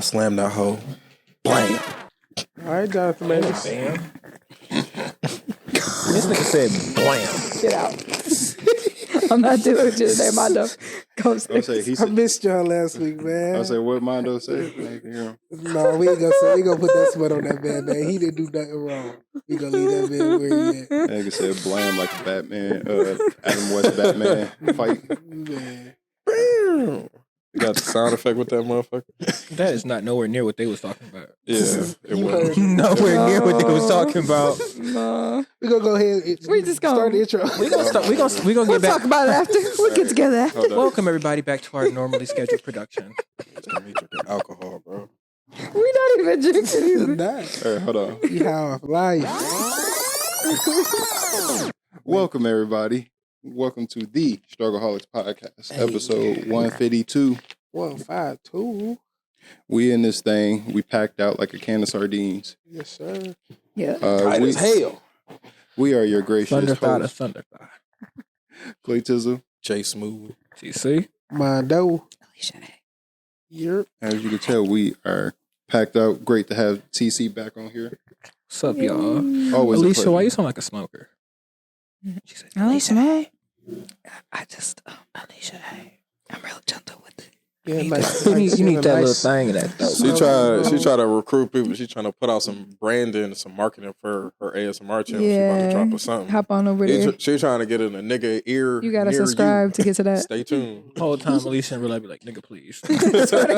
slam that hoe. Blam. All right, Jonathan Mavis. Bam. This nigga said blam. Get out. I'm not doing it today, Mondo. Go I missed y'all last week, man. I say what Mondo say. No, we ain't gonna put that sweat on that man. He didn't do nothing wrong. We gonna leave that man where he at. Nigga said blam like a Batman, Adam West Batman fight. Man. You got the sound effect with that motherfucker? That is not nowhere near what they was talking about. Yeah, it was. Nowhere near what they was talking about. No. We gonna go ahead and We just gonna start the intro. We gonna We'll get back. talk about it after. We'll get together after. Welcome everybody back to our normally scheduled production. It's gonna be drinking alcohol, bro. We not even drinking either. Nah. Hey, hold on. You how I life. Welcome everybody. Welcome to the StruggleHolics podcast, episode 152. 152. We in this thing. We packed out like a can of sardines. Yes, sir. Yeah. Tight as hell. We are your gracious hosts. Thunderthigh. Clayton, J Smooth. TC. Mondo. Alisha. Yep. as you can tell, we are packed out. Great to have TC back on here. What's up, y'all? Always a Alisha, pleasure. why you sound like a smoker? She said, Alisha, hey. I just, Alisha, hey. I'm real gentle with it. Yeah, you need that little thing in that throat. She try to recruit people. She trying to put out some branding, some marketing for her ASMR channel. She about to drop or something. Hop on over there. She trying to get in a nigga ear. You gotta near subscribe to get to that. Stay tuned. The whole time, Alisha and Real be like, nigga, please. Swear to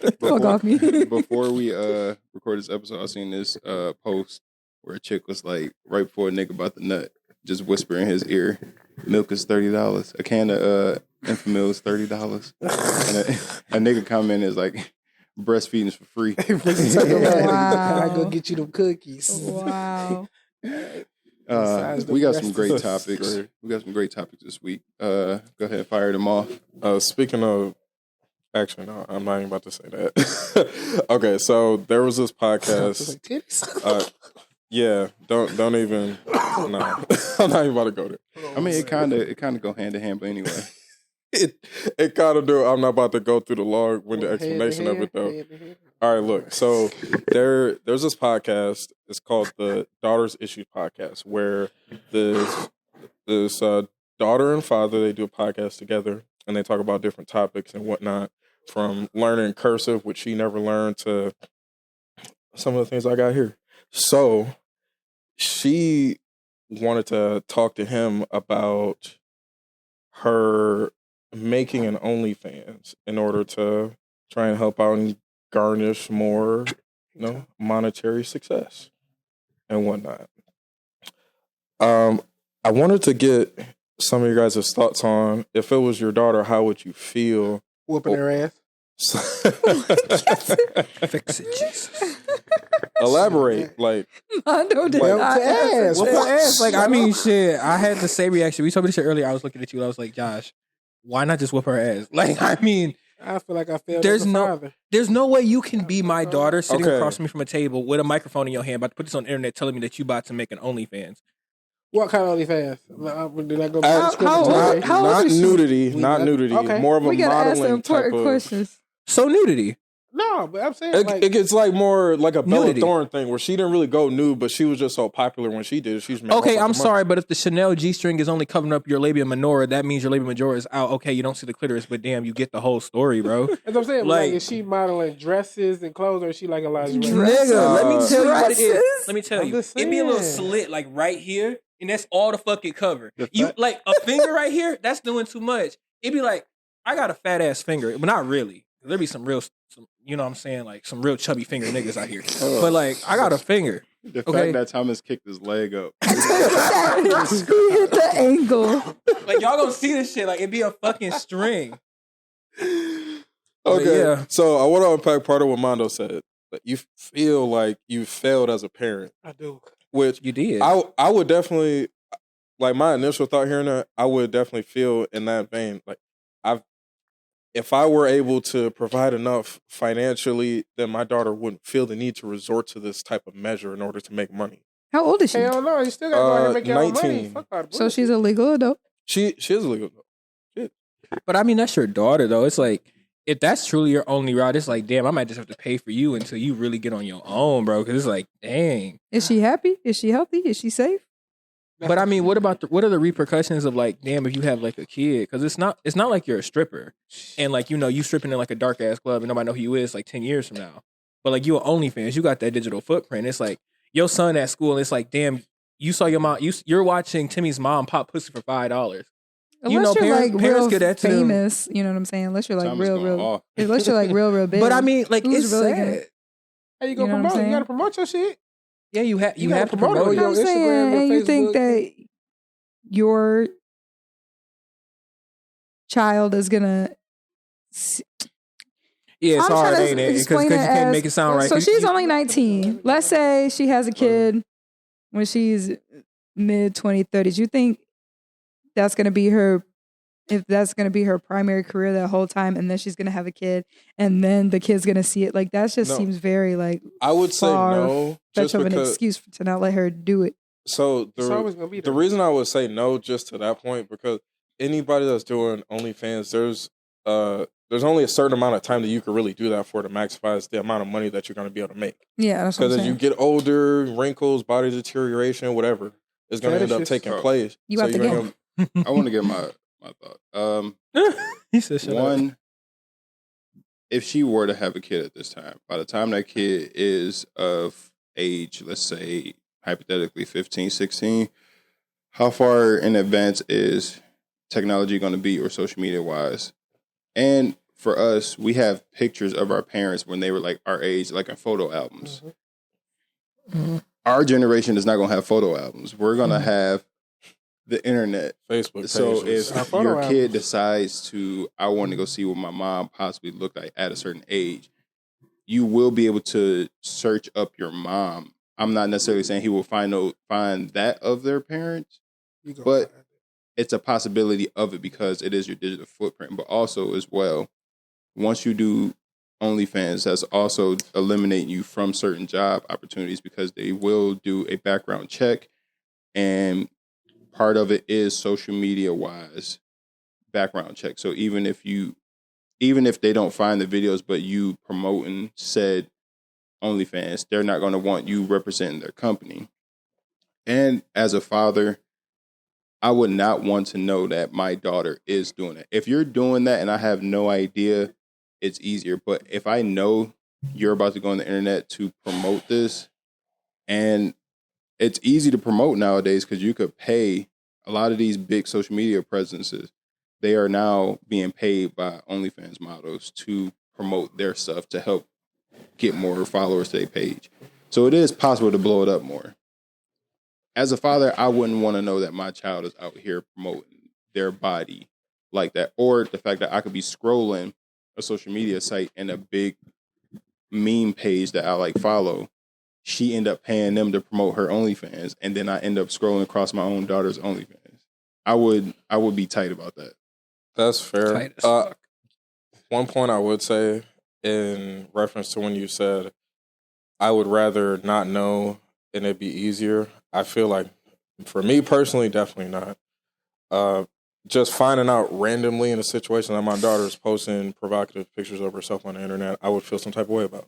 God. Fuck off me. Before we record this episode, I seen this post where a chick was like, right before a nigga about the nut, just whisper in his ear, milk is $30. A can of Infamil is $30. And a nigga comment is like, breastfeeding is for free. Wow. I go get you them cookies. Wow. We got some great topics. We got some great topics this week. Go ahead, fire them off. Speaking of, actually, no, I'm not even about to say that. Okay, so there was this podcast. Yeah, don't even. No, I'm not even about to go there. I mean, it kind of go hand in hand, but anyway. It kind of do. I'm not about to go through the long-winded explanation of it though. All right, look. So there's this podcast. It's called the Daughters Issues Podcast, where this daughter and father, they do a podcast together, and they talk about different topics and whatnot, from learning cursive, which she never learned, to some of the things I got here. So she wanted to talk to him about her making an OnlyFans in order to try and help out and garnish more, monetary success and whatnot. I wanted to get some of your guys' thoughts on, if it was your daughter, how would you feel? Whooping her ass. Fix it, Jesus. Elaborate, like Mondo did Whoop not her ass. Whoop her ass. Like, I mean, shit. I had the same reaction. We told me this shit earlier. I was looking at you and I was like, Josh, why not just whoop her ass? Like, I mean, I feel like I failed there's as a no, father. there's no way you can be my daughter sitting Okay. across from me from a table with a microphone in your hand, about to put this on the internet, telling me that you about to make an OnlyFans. What kind of OnlyFans? Did I go How old is she? not nudity, Okay. more of a We gotta ask the modeling type important of. questions. So nudity. No, but I'm saying It gets like more like a Bella Nudity. Thorne thing where she didn't really go nude, but she was just so popular when she did it. She's Okay, I'm sorry, but if the Chanel G-string is only covering up your labia minora, that means your labia majora is out. Okay, you don't see the clitoris, but damn, you get the whole story, bro. That's what I'm saying. Like- Like, is she modeling dresses and clothes, or is she like a lingerie? Nigga, let me tell you what it is. Dresses? Let me tell I'm you. just It'd be a little saying. slit like right here, and that's all the fucking cover. The You fat- like a finger right here, that's doing too much. It'd be like, I got a fat ass finger, but not really. There be some real, you know what I'm saying, like some real chubby finger niggas out here. But like, I got a finger. The Okay. fact that Thomas kicked his leg up. He hit the angle. Like, y'all gonna see this shit. Like, it'd be a fucking string. Okay, yeah. So I want to unpack part of what Mondo said. That you feel like you failed as a parent, I do. which You did. I would definitely, like, my initial thought hearing that, I would definitely feel in that vein. Like, if I were able to provide enough financially, then my daughter wouldn't feel the need to resort to this type of measure in order to make money. How old is she? Hell no, you still got to go ahead and make your own money. 19. Fuck all the So bullshit. she's a legal adult. She is illegal. But I mean, that's your daughter, though. It's like, if that's truly your only route, it's like, damn, I might just have to pay for you until you really get on your own, bro. Because it's like, dang. Is she happy? Is she healthy? Is she safe? But I mean, what are the repercussions of like, damn, if you have like a kid? Because it's not like you're a stripper and like, you know, you stripping in like a dark ass club and nobody know who you is like 10 years from now. But like you an OnlyFans, you got that digital footprint. It's like your son at school and it's like, damn, you saw your mom, you're watching Timmy's mom pop pussy for $5. Unless know, you're parents like real get that to them. famous, you know what I'm saying? Unless you're like Time is going real, off. unless you're like real big. But I mean, like, Who's it's really sad. good? How you You gonna know what I'm promote? You saying? gotta promote your shit. Yeah, you have You gotta to promote it promote on your your I'm Instagram saying, or and you think Facebook. that your child is gonna. Yeah, it's I'm hard, trying to ain't it? Because explain you it can't as- make it sound right. So 'Cause she's you- only 19. Let's say she has a kid when she's mid 2030s. You think that's gonna be her? If that's gonna be her primary career that whole time, and then she's gonna have a kid, and then the kid's gonna see it, like that just No. seems very like I would say no, such just of an because. excuse to not let her do it. So It's always gonna be the there. reason I would say no, just to that point, because anybody that's doing OnlyFans, there's only a certain amount of time that you can really do that for to maximize the amount of money that you're going to be able to make. Yeah, that's what I'm Because as saying. you get older, wrinkles, body deterioration, whatever, is going to end up Fetishes. taking Oh. place. You out the you're game. gonna- I want to get my thought. he said, shut up. One, if she were to have a kid at this time, by the time that kid is of age, let's say hypothetically 15, 16, how far in advance is technology going to be or social media wise? And for us, we have pictures of our parents when they were like our age, like in photo albums. Our generation is not going to have photo albums. We're going to have the internet. Facebook So pages. if Our photo your kid albums. decides to, I want to go see what my mom possibly looked like at a certain age, you will be able to search up your mom. I'm not necessarily saying he will find that of their parents, You gonna but- find it. it's a possibility of it because it is your digital footprint. But also as well, once you do OnlyFans, that's also eliminating you from certain job opportunities because they will do a background check, and part of it is social media wise background check. So even if they don't find the videos, but you promoting said OnlyFans, they're not going to want you representing their company. And as a father, I would not want to know that my daughter is doing it. If you're doing that and I have no idea, it's easier. But if I know you're about to go on the internet to promote this, and it's easy to promote nowadays because you could pay a lot of these big social media presences. They are now being paid by OnlyFans models to promote their stuff to help get more followers to their page. So it is possible to blow it up more. As a father, I wouldn't want to know that my child is out here promoting their body like that. Or the fact that I could be scrolling a social media site and a big meme page that I like follow, she end up paying them to promote her OnlyFans, and then I end up scrolling across my own daughter's OnlyFans. I would be tight about that. That's fair. Tight as fuck. One point I would say in reference to when you said, I would rather not know and it'd be easier. I feel like, for me personally, definitely not. Just finding out randomly in a situation that my daughter is posting provocative pictures of herself on the internet, I would feel some type of way about.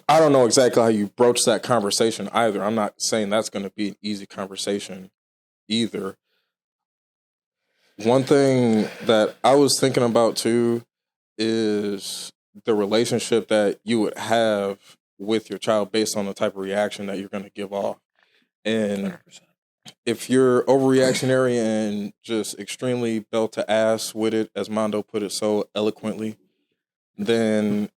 I don't know exactly how you broach that conversation either. I'm not saying that's going to be an easy conversation either. One thing that I was thinking about too is the relationship that you would have with your child based on the type of reaction that you're going to give off. And 100%. if you're overreactionary and just extremely belt to ass with it, as Mondo put it so eloquently, then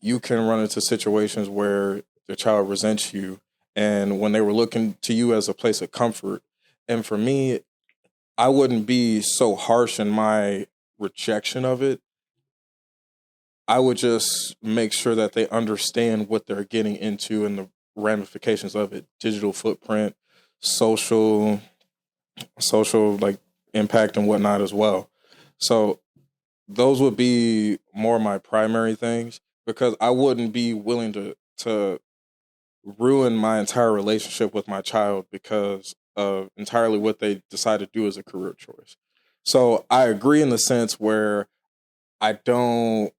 you can run into situations where the child resents you, and when they were looking to you as a place of comfort. And for me, I wouldn't be so harsh in my rejection of it. I would just make sure that they understand what they're getting into and the ramifications of it. Digital footprint, social like impact and whatnot as well. So those would be more my primary things, because I wouldn't be willing to ruin my entire relationship with my child because of entirely what they decide to do as a career choice. So I agree in the sense where I don't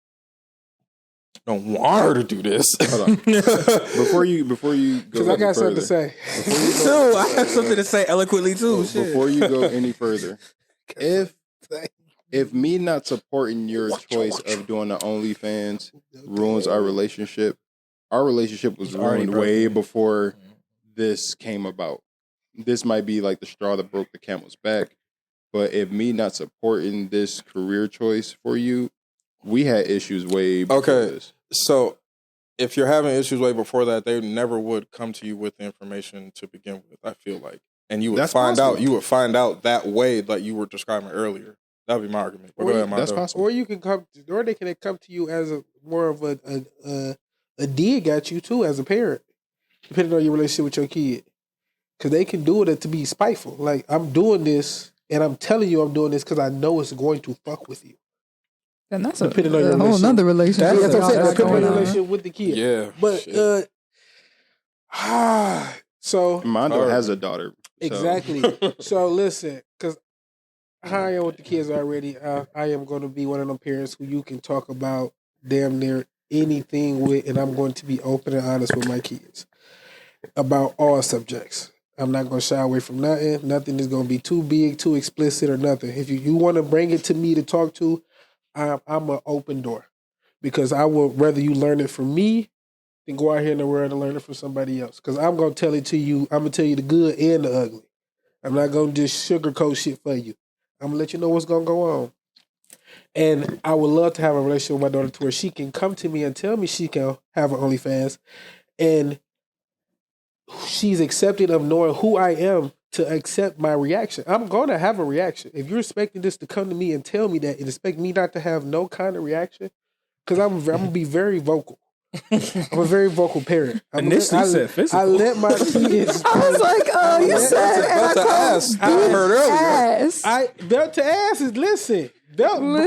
want her to do this. Hold on. Before you go Because I got something to say. Me too. I have something to say eloquently too. Shit. Before you go any further, if me not supporting your choice of doing the OnlyFans ruins our relationship was ruined way before this came about. This might be like the straw that broke the camel's back. But if me not supporting this career choice for you, we had issues way before this. So if you're having issues way before that, they never would come to you with the information to begin with, I feel like. And you would find out that way like you were describing earlier. That would be my argument. But go ahead, that's possible. Or you can or they can come to you as more of a dig at you too as a parent, depending on your relationship with your kid. Because they can do it to be spiteful. Like, I'm doing this, and I'm telling you I'm doing this because I know it's going to fuck with you. And that's a whole nother relationship. That's what I'm saying. Depending on your relationship with the kid. Yeah. But, so. Mondo has a daughter. Exactly. So, listen, because how I am with the kids already, I am going to be one of them parents who you can talk about damn near anything with, and I'm going to be open and honest with my kids about all subjects. I'm not going to shy away from nothing. Nothing is going to be too big, too explicit, or nothing. If you want to bring it to me to talk to, I'm an open door. Because I would rather you learn it from me than go out here in the world and learn it from somebody else. Because I'm going to tell it to you. I'm going to tell you the good and the ugly. I'm not going to just sugarcoat shit for you. I'm going to let you know what's going to go on. And I would love to have a relationship with my daughter to where she can come to me and tell me she can have an OnlyFans. And she's accepting of knowing who I am to accept my reaction. I'm going to have a reaction. If you're expecting this to come to me and tell me that and expect me not to have no kind of reaction, because I'm going to be very vocal. I'm a very vocal parent. Initially said physical. I let my kids. I was like, you said belt to ass. I heard earlier. Belt to ass is listen. Go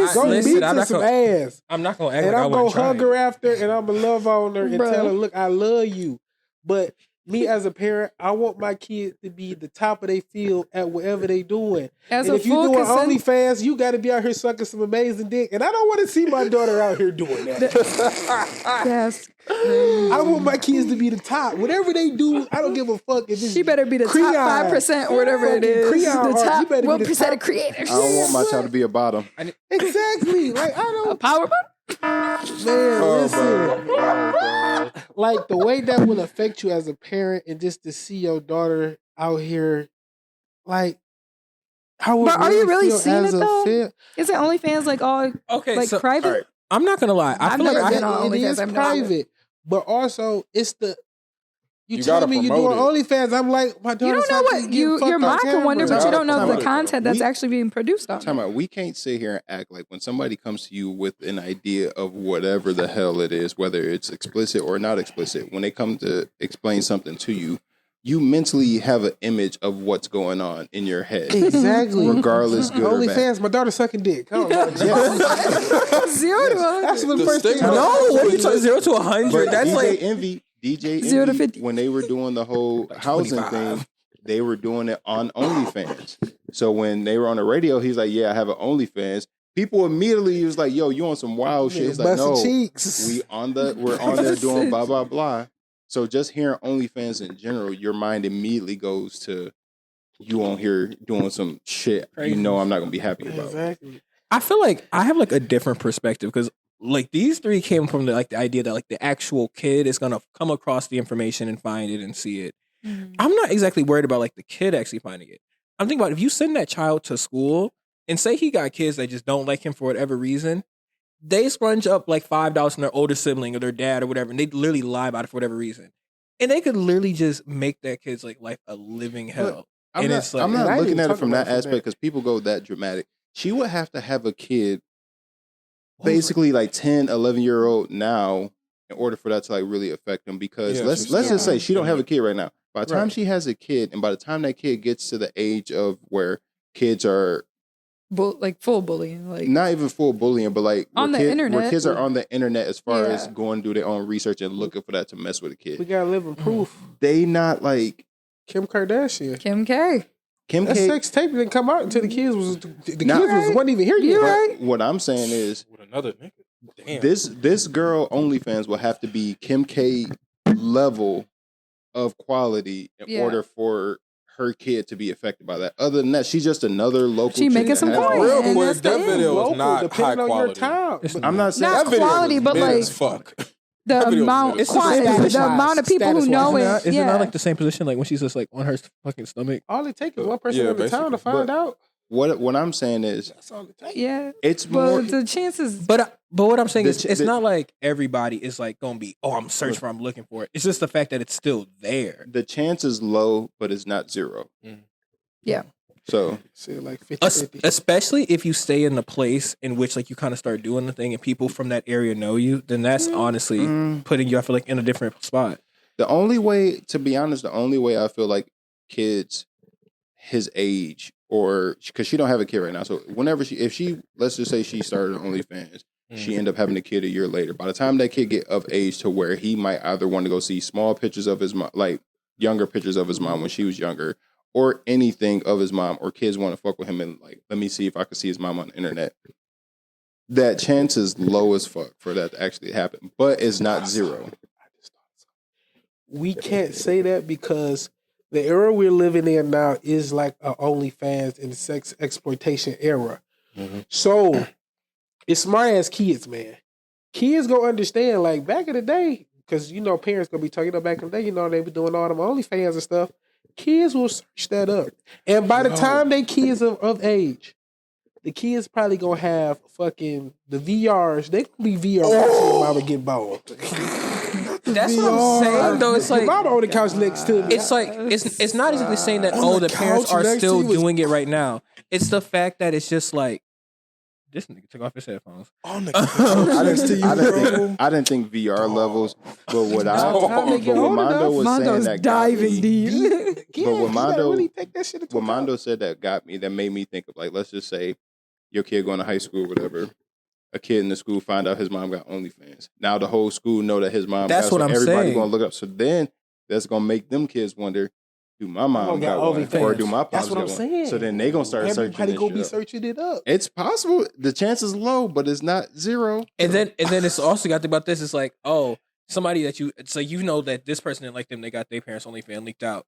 beat to some ass. I'm not going to act and like I'm going to hug her after, and I'm going to love on her and tell her, look, I love you. But me as a parent, I want my kids to be the top of their field at whatever they doing. And if you doing OnlyFans, you got to be out here sucking some amazing dick. And I don't want to see my daughter out here doing that. Yes. I want my kids to be the top. Whatever they do, I don't give a fuck. If it's she better be the Creon, top 5% or whatever it is. Creon, the top you 1% of creators. I don't want my child to be a bottom. Exactly. Like, I don't. A power button? Man, listen. Like, the way that will affect you as a parent and just to see your daughter out here, like, how would but are you really seeing it, though? Is it OnlyFans, like, all private? Right. I'm not going to lie. I feel like it is private, but also, it's the... You tell me you're doing OnlyFans, I'm like, my daughter's... You don't know what... Your mom can wonder, but you don't know the content that's actually being produced on it. We can't sit here and act like when somebody comes to you with an idea of whatever the hell it is, whether it's explicit or not explicit, when they come to explain something to you, you mentally have an image of what's going on in your head. Exactly. Regardless, good or bad. OnlyFans, my daughter's sucking dick. Oh, 0 to 100. That's what the first thing... No, what are you talking 0 to 100? That's DJ like... DJ 0 to 50. When they were doing the whole housing thing, they were doing it on OnlyFans. So when they were on the radio, he's like, yeah, I have an OnlyFans. People immediately was like, yo, you on some wild shit. He's like, no, we're on there doing blah, blah, blah. So just hearing OnlyFans in general, your mind immediately goes to you on here doing some shit you know I'm not going to be happy about. Exactly. I feel like I have like a different perspective because like these three came from the idea that like the actual kid is gonna come across the information and find it and see it. Mm-hmm. I'm not exactly worried about like the kid actually finding it. I'm thinking about if you send that child to school and say he got kids that just don't like him for whatever reason, they scrunch up like $5 from their older sibling or their dad or whatever, and they literally lie about it for whatever reason. And they could literally just make that kid's like life a living hell. I'm not looking at it from that aspect because people go that dramatic. She would have to have a kid basically like 10, 11-year-old now in order for that to like really affect them because let's just say she don't have a kid right now. By the time she has a kid and by the time that kid gets to the age of where kids are like full bullying, like not even full bullying, but like on the internet, where kids are on the internet as far as going to do their own research and looking for that to mess with a kid. We gotta live in proof. They not like Kim Kardashian, Kim K. Kim That K. sex tape didn't come out until the kids wasn't even here yet. Right. What I'm saying is, With another nigga. Damn. this girl OnlyFans will have to be Kim K level of quality in order for her kid to be affected by that. Other than that, she's just another local. She chick making that some has- coin. Real and quick, that's the that end. video was Local, not depending high on your quality. town. I'm not saying Not That video quality, was but mid like as fuck. the That video was amount, mid as quantity, fuck. the amount of people who Status-wise. know Isn't it. that, isn't Yeah. that like the same position like when she's just like on her fucking stomach? All it takes is one person Yeah, in the town to basically. find out. what I'm saying is, That's all it takes. Yeah. it's more. But the chances. But what I'm saying is, The- it's the- not like everybody is like gonna be, oh, I'm searching for, I'm looking for it. It's just the fact that it's still there. The chance is low, but it's not zero. Yeah. So Say like 50-50. Especially if you stay in the place in which like you kind of start doing the thing and people from that area know you, then that's honestly putting you, I feel like, in a different spot. the only way, to be honest, the only way I feel like kids his age, or because she don't have a kid right now, so whenever if she, let's just say she started OnlyFans, she end up having a kid a year later. By the time that kid get of age to where he might either want to go see small pictures of his mom, like younger pictures of his mom when she was younger, or anything of his mom, or kids want to fuck with him and like, let me see if I can see his mom on the internet. That chance is low as fuck for that to actually happen, but it's not zero. We can't say that because the era we're living in now is like a OnlyFans and sex exploitation era. So it's smart ass kids, man. Kids gonna understand. Like back in the day, because you know parents gonna be talking. Back in the day, you know they be doing all them OnlyFans and stuff. Kids will search that up, and by the time they kids of age, the kids probably gonna have fucking the VRs. They gonna be VR watching mama get bald. That's what I'm saying, though. It's like mama on the couch next to me. it's like it's not exactly saying that On the the parents couch are next still to you is- doing it right now. It's the fact that it's just like this nigga took off his headphones. On the I didn't think VR levels, but what Time to get old Mondo enough. was saying Mondo's that got diving me, deep. Yeah, but what you gotta Mondo- really take that shit into what account. Mondo said that got me, that made me think of, like, let's just say your kid going to high school or whatever. A kid in the school find out his mom got OnlyFans. Now the whole school know that his mom That's got, what so I'm everybody saying. gonna look up. So then that's gonna make them kids wonder, do my mom got one OnlyFans. or do my pops That's what got I'm one? saying. So then they gonna start searching Everybody this gonna shit be up. searching it up. It's possible. The chance is low, but it's not zero. And then it's also got to about this. It's like, oh, somebody that it's like, you know that this person didn't like them. They got their parents' OnlyFans leaked out.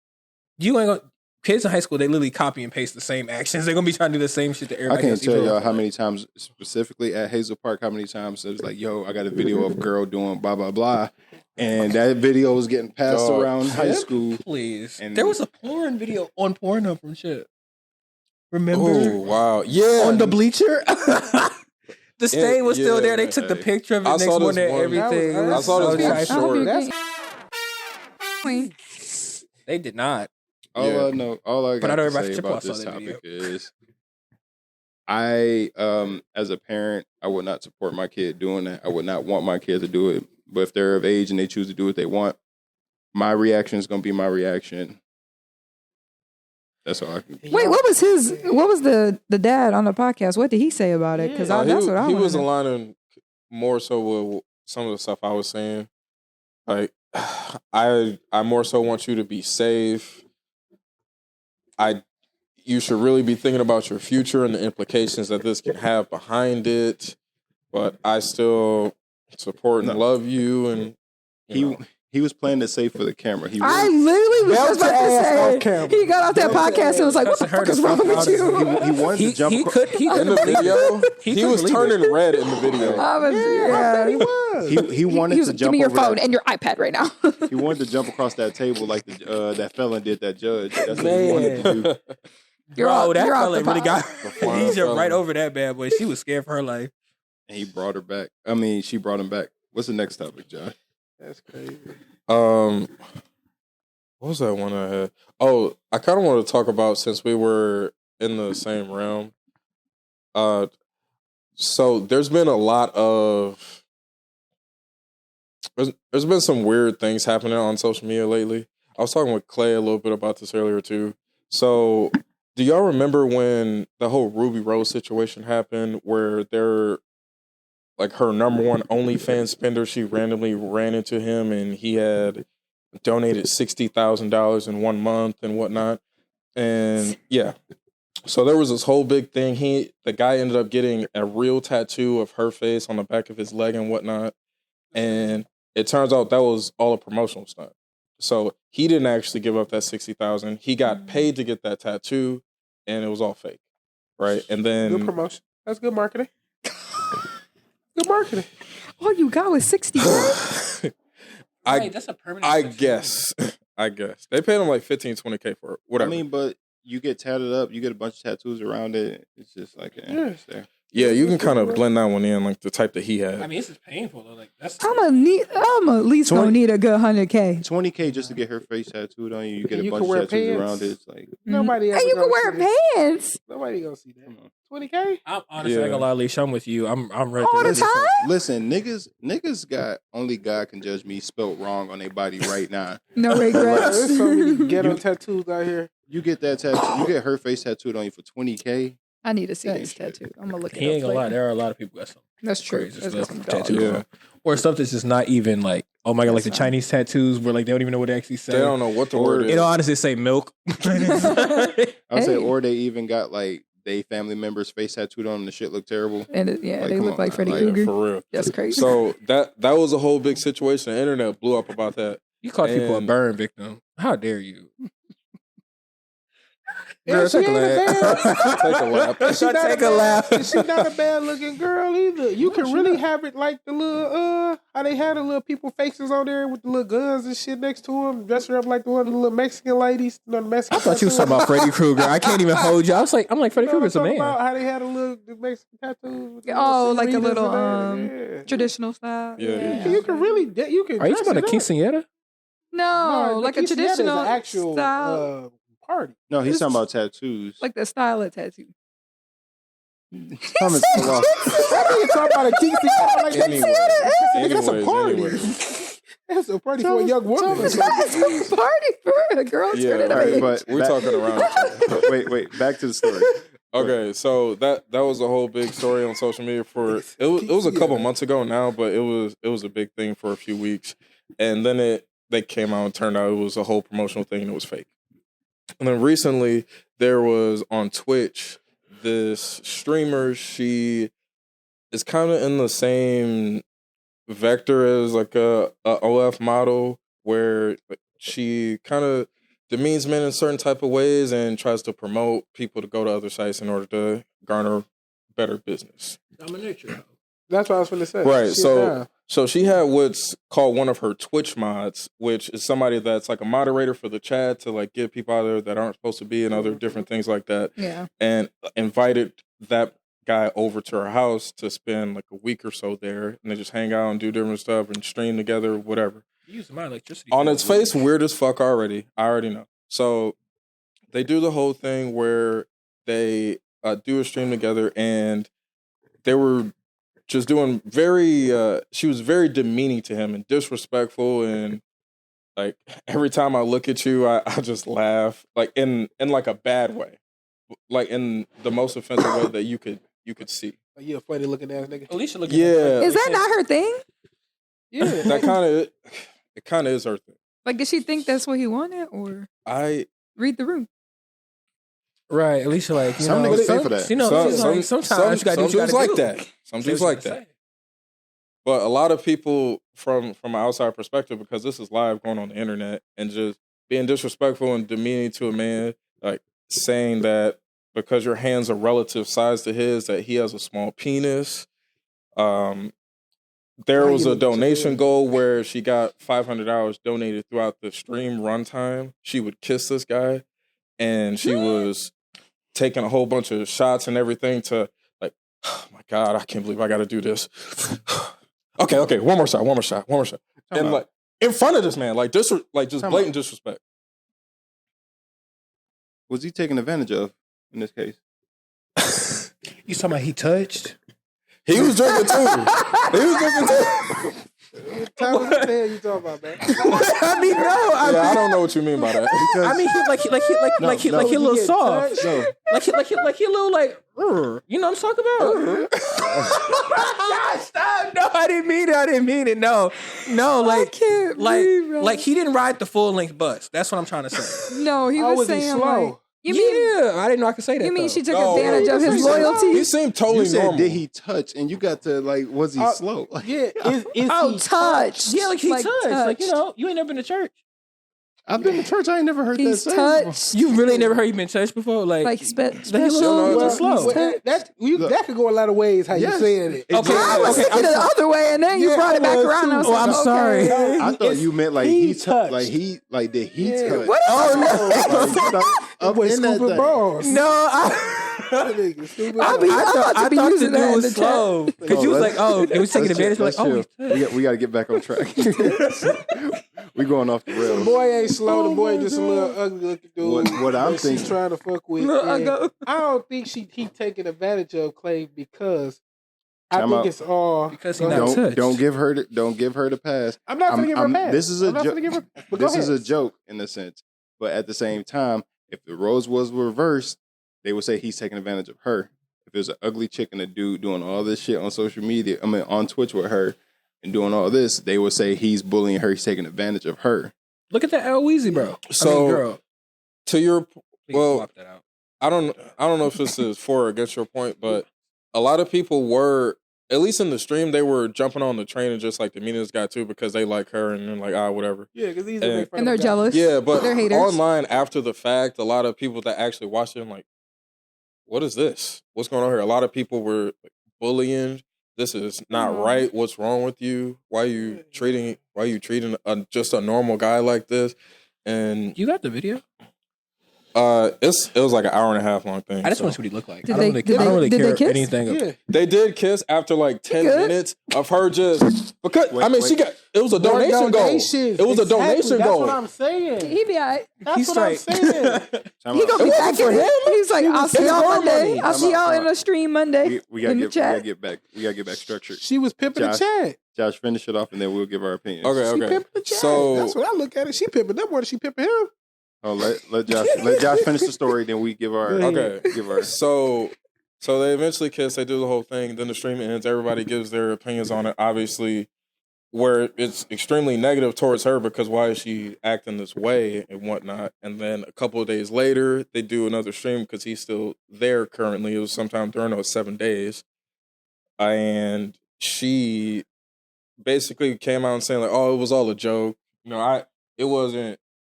You ain't gonna. Kids in high school, they literally copy and paste the same actions. They're gonna be trying to do the same shit to I everybody can't else. tell even y'all though- how many times, specifically at Hazel Park, how many times it was like, yo, I got a video of a girl doing blah, blah, blah. And that video was getting passed Dog. around high school. Please. And- There was a porn video on Pornhub and shit. Remember? Oh wow, yeah. On the bleacher? The stain was still yeah, there. They man. took the picture of it I next saw this morning and one- everything. That was- It I was saw so this one trifling. short. That's- They did not. All Yeah. I know, all I But I got know to everybody say should about post this on that topic is, I, as a parent, I would not support my kid doing that. I would not want my kid to do it. But if they're of age and they choose to do what they want, my reaction is going to be my reaction. That's all I can. Wait, what was the dad on the podcast? What did he say about it? Because that's what I he want was to know. aligning more so with some of the stuff I was saying. Like, I more so want you to be safe. You should really be thinking about your future and the implications that this can have behind it. But I still support and love you, and He was playing it safe for the camera. He I was, literally was just about Belt your ass off to say. camera. He got off that podcast and was like, "What the fuck is wrong with you?" he wanted to jump He across. could. He in could the video, He he couldn't was believe it. turning red in the video. I was, yeah. He was. He wanted He was to like, jump "Give me your over phone that. and your iPad right now." He wanted to jump across that table like that felon did that judge. That's what he wanted to do. You're Bro, off- that you're off fella the really got. fine He jumped fella. right over that bad boy. She was scared for her life. And he brought her back. I mean, she brought him back. What's the next topic, John? That's crazy. What was that one I had? Oh, I kind of want to talk about, since we were in the same realm. So there's been a lot of there's been some weird things happening on social media lately. I was talking with Clay a little bit about this earlier too. So, do y'all remember when the whole Ruby Rose situation happened, where they're like her number one OnlyFans spender, she randomly ran into him and he had donated $60,000 in 1 month and whatnot. And yeah. So there was this whole big thing. The guy ended up getting a real tattoo of her face on the back of his leg and whatnot. And it turns out that was all a promotional stunt. So he didn't actually give up that $60,000. He got paid to get that tattoo, and it was all fake, right? And then good promotion. That's good marketing. Good marketing. All you got was 60. Right, that's a permanent. I guess they paid him like $15-20K for it. Whatever. I mean, but you get tatted up, you get a bunch of tattoos around it. It's just like it's there. Yeah, you can kind of blend that one in, like the type that he had. I mean, this is painful though. Like that's. I'm at least gonna need a good 100K. $20K just to get her face tattooed on you. You get a You bunch can of wear tattoos pants. around it. It's like Nobody. Hey, you can wear pants Nobody gonna see that. 20K. I'm honestly not gonna lie, Alisha. I'm with you. I'm ready. all the time. Listen, niggas got only God can judge me spelt wrong on their body right now. No regrets. There's so many ghetto tattoos out here. You get that tattoo, you get her face tattooed on you for $20K. I need to see this tattoo. I'm gonna look it He up. ain't gonna lie. later. There are a lot of people that some That's true. crazy That's stuff some tattoos. dog. Yeah. Or stuff that's just not even like, oh my god, like the Chinese tattoos where like they don't even know what they actually say. They don't know what the word is. It'll honestly say milk. I would say, Hey. or they even got like they family members' face tattooed on them. The shit look terrible. And Like, they come look on like now, Freddy like, Krueger. For real. That's crazy. So that was a whole big situation. The internet blew up about that. You called people a And- burn victim. How dare you? Yeah, Girl, she take a ain't lap. Take a lap. She not Take a bad- lap. She not a bad looking girl either. You can really have it like the little how they had the little people faces on there with the little guns and shit next to them, dress her up like the one of the little Mexican ladies. You know, the Mexican I thought you was talking about Freddy Krueger. I can't even hold you. I'm like Freddy Krueger's a man. About how they had the Mexican tattoos. With the Oh, little like the senoritas little and that. traditional style. Yeah. You can really you can. Are you dress talking about a it up. quinceañera? No, the like a quinceañera is an traditional actual style, party. No, he's talking about tattoos. like the style of tattoo. Comments fell off. That nigga talking about a quinceañera like that's a party. Anyways. That's a party for a young woman. That's a party for a girl Yeah, turning right, age. but We're talking around each other. wait. Back to the story. Okay, so that was a whole big story on social media for it was a couple months ago now, but it was a big thing for a few weeks, and then they came out and turned out it was a whole promotional thing and it was fake. And then recently there was on Twitch this streamer. She is kind of in the same vector as like a OF model where she kind of demeans men in certain type of ways and tries to promote people to go to other sites in order to garner better business. Dominatrix. That's what I was going to say. Right. She's So down. so she had what's called one of her Twitch mods, which is somebody that's like a moderator for the chat to like get people out there that aren't supposed to be and other different things like that. Yeah. And invited that guy over to her house to spend like a week or so there, and they just hang out and do different stuff and stream together, whatever. You use my electricity. On its face, weird as fuck already. I already know. So they do the whole thing where they do a stream together, and they were just doing she was very demeaning to him and disrespectful, and like every time I look at you, I just laugh, like in like a bad way, like in the most offensive way that you could see. Are you a funny looking ass nigga? Alicia looking. Yeah. Is that not her thing? Yeah. That kind of is her thing. Like, did she think that's what he wanted, or read the room? Right, Alicia, like Some niggas pay for that. You know, sometimes you gotta do what you gotta like do. that. Some dudes like that. But a lot of people from an outside perspective, because this is live going on the internet, and just being disrespectful and demeaning to a man, like saying that because your hand's a relative size to his, that he has a small penis. There was a donation goal where she got $500 donated throughout the stream runtime. She would kiss this guy, and she was taking a whole bunch of shots and everything to like, oh my God, I can't believe I got to do this. Okay, one more shot. And like in front of this man, like just blatant disrespect. Was he taken advantage of in this case? You talking about he touched? He was drinking too. What time of the hell you talking about, man? I mean, no. I don't know what you mean by that. I mean, he a little soft. No. Like he a little like, you know what I'm talking about? God, stop! No, I didn't mean it. No, like he didn't ride the full length bus. That's what I'm trying to say. No, he was Was he saying slow? like, You mean? I didn't know I could say that. You mean though. she took advantage of his loyalty? He seemed totally You said, normal. did he touch? And you got to like, was he slow? Like, Yeah, is he touched? Yeah, like he Like, touched. Like, you touched. know, you ain't never been to church. I've been to church. I ain't never heard He's that. touched. You really never heard you been touched before? Like Like he special. was Well, slow. that could go a lot of ways. How you Yes. saying it? Okay, I was thinking the other way, and then you brought it back around. And I was Oh, like, I'm okay. sorry. I thought you meant like he he touched. touched. Like did he touch? What? Up Boy, in that scooping thing. balls. No, That nigga stupid I balls. thought to be using that in was the slow because you was like, oh, it was taking advantage. Like, oh, we got to get back on track. We going off the The rails. boy ain't slow. The boy just a little ugly looking dude. What I'm that thinking- she's trying to fuck with. Look, And I don't think he taking advantage of Clay because I Time think out. it's all Because he Go not ahead. touched. Don't give her the pass. I'm not gonna give her a pass. This is a I'm not joke. gonna give her. But go This is ahead. a joke in a sense, but at the same time, if the roles was reversed, they would say he's taking advantage of her. If there's an ugly chick and a dude doing all this shit on social media, on Twitch with her and doing all this, they would say he's bullying her. He's taking advantage of her. Look at that L Weezy, bro. So- girl. To your Please well, swap that out. I don't know if this is for or against your point, but a lot of people were, at least in the stream, they were jumping on the train and just like the meanest guy too because they like her and then like whatever. Yeah, because he's And- And they're jealous. Yeah, but They're haters. online after the fact, a lot of people that actually watched it, like, what is this? What's going on here? A lot of people were like, bullying. This is not right. What's wrong with you? Why are you treating just a normal guy like this? And You got the video? it was like an hour and a half long thing. I just so. want to see what he looked like. Did I don't they- really did they care kiss? anything. Yeah. They did kiss after like 10 Good. minutes of her just because Wait, I mean wait. she got it was a donation goal. It was a donation That's goal. what I'm saying. He be all right. That's He's what I'm straight. saying. Time He out. gonna be It back wasn't for in. him. He's like, I'll see y'all Monday. money. I'll see y'all in the stream Monday. We gotta in the get chat. we gotta get back structured. She was pimping Josh. the chat. Josh, finish it off and then we'll give our opinions. She Okay. pimping the chat. So That's what I look at it. She pimping them more than she pimping him. Oh, let Josh finish the story, then we give our Okay. give our So they eventually kiss. They do the whole thing. Then the stream ends. Everybody gives their opinions on it. Obviously, where it's extremely negative towards her because why is she acting this way and whatnot. And then a couple of days later, they do another stream because he's still there currently. It was sometime during those 7 days, and she basically came out and saying like, "Oh, it was all a joke." You know,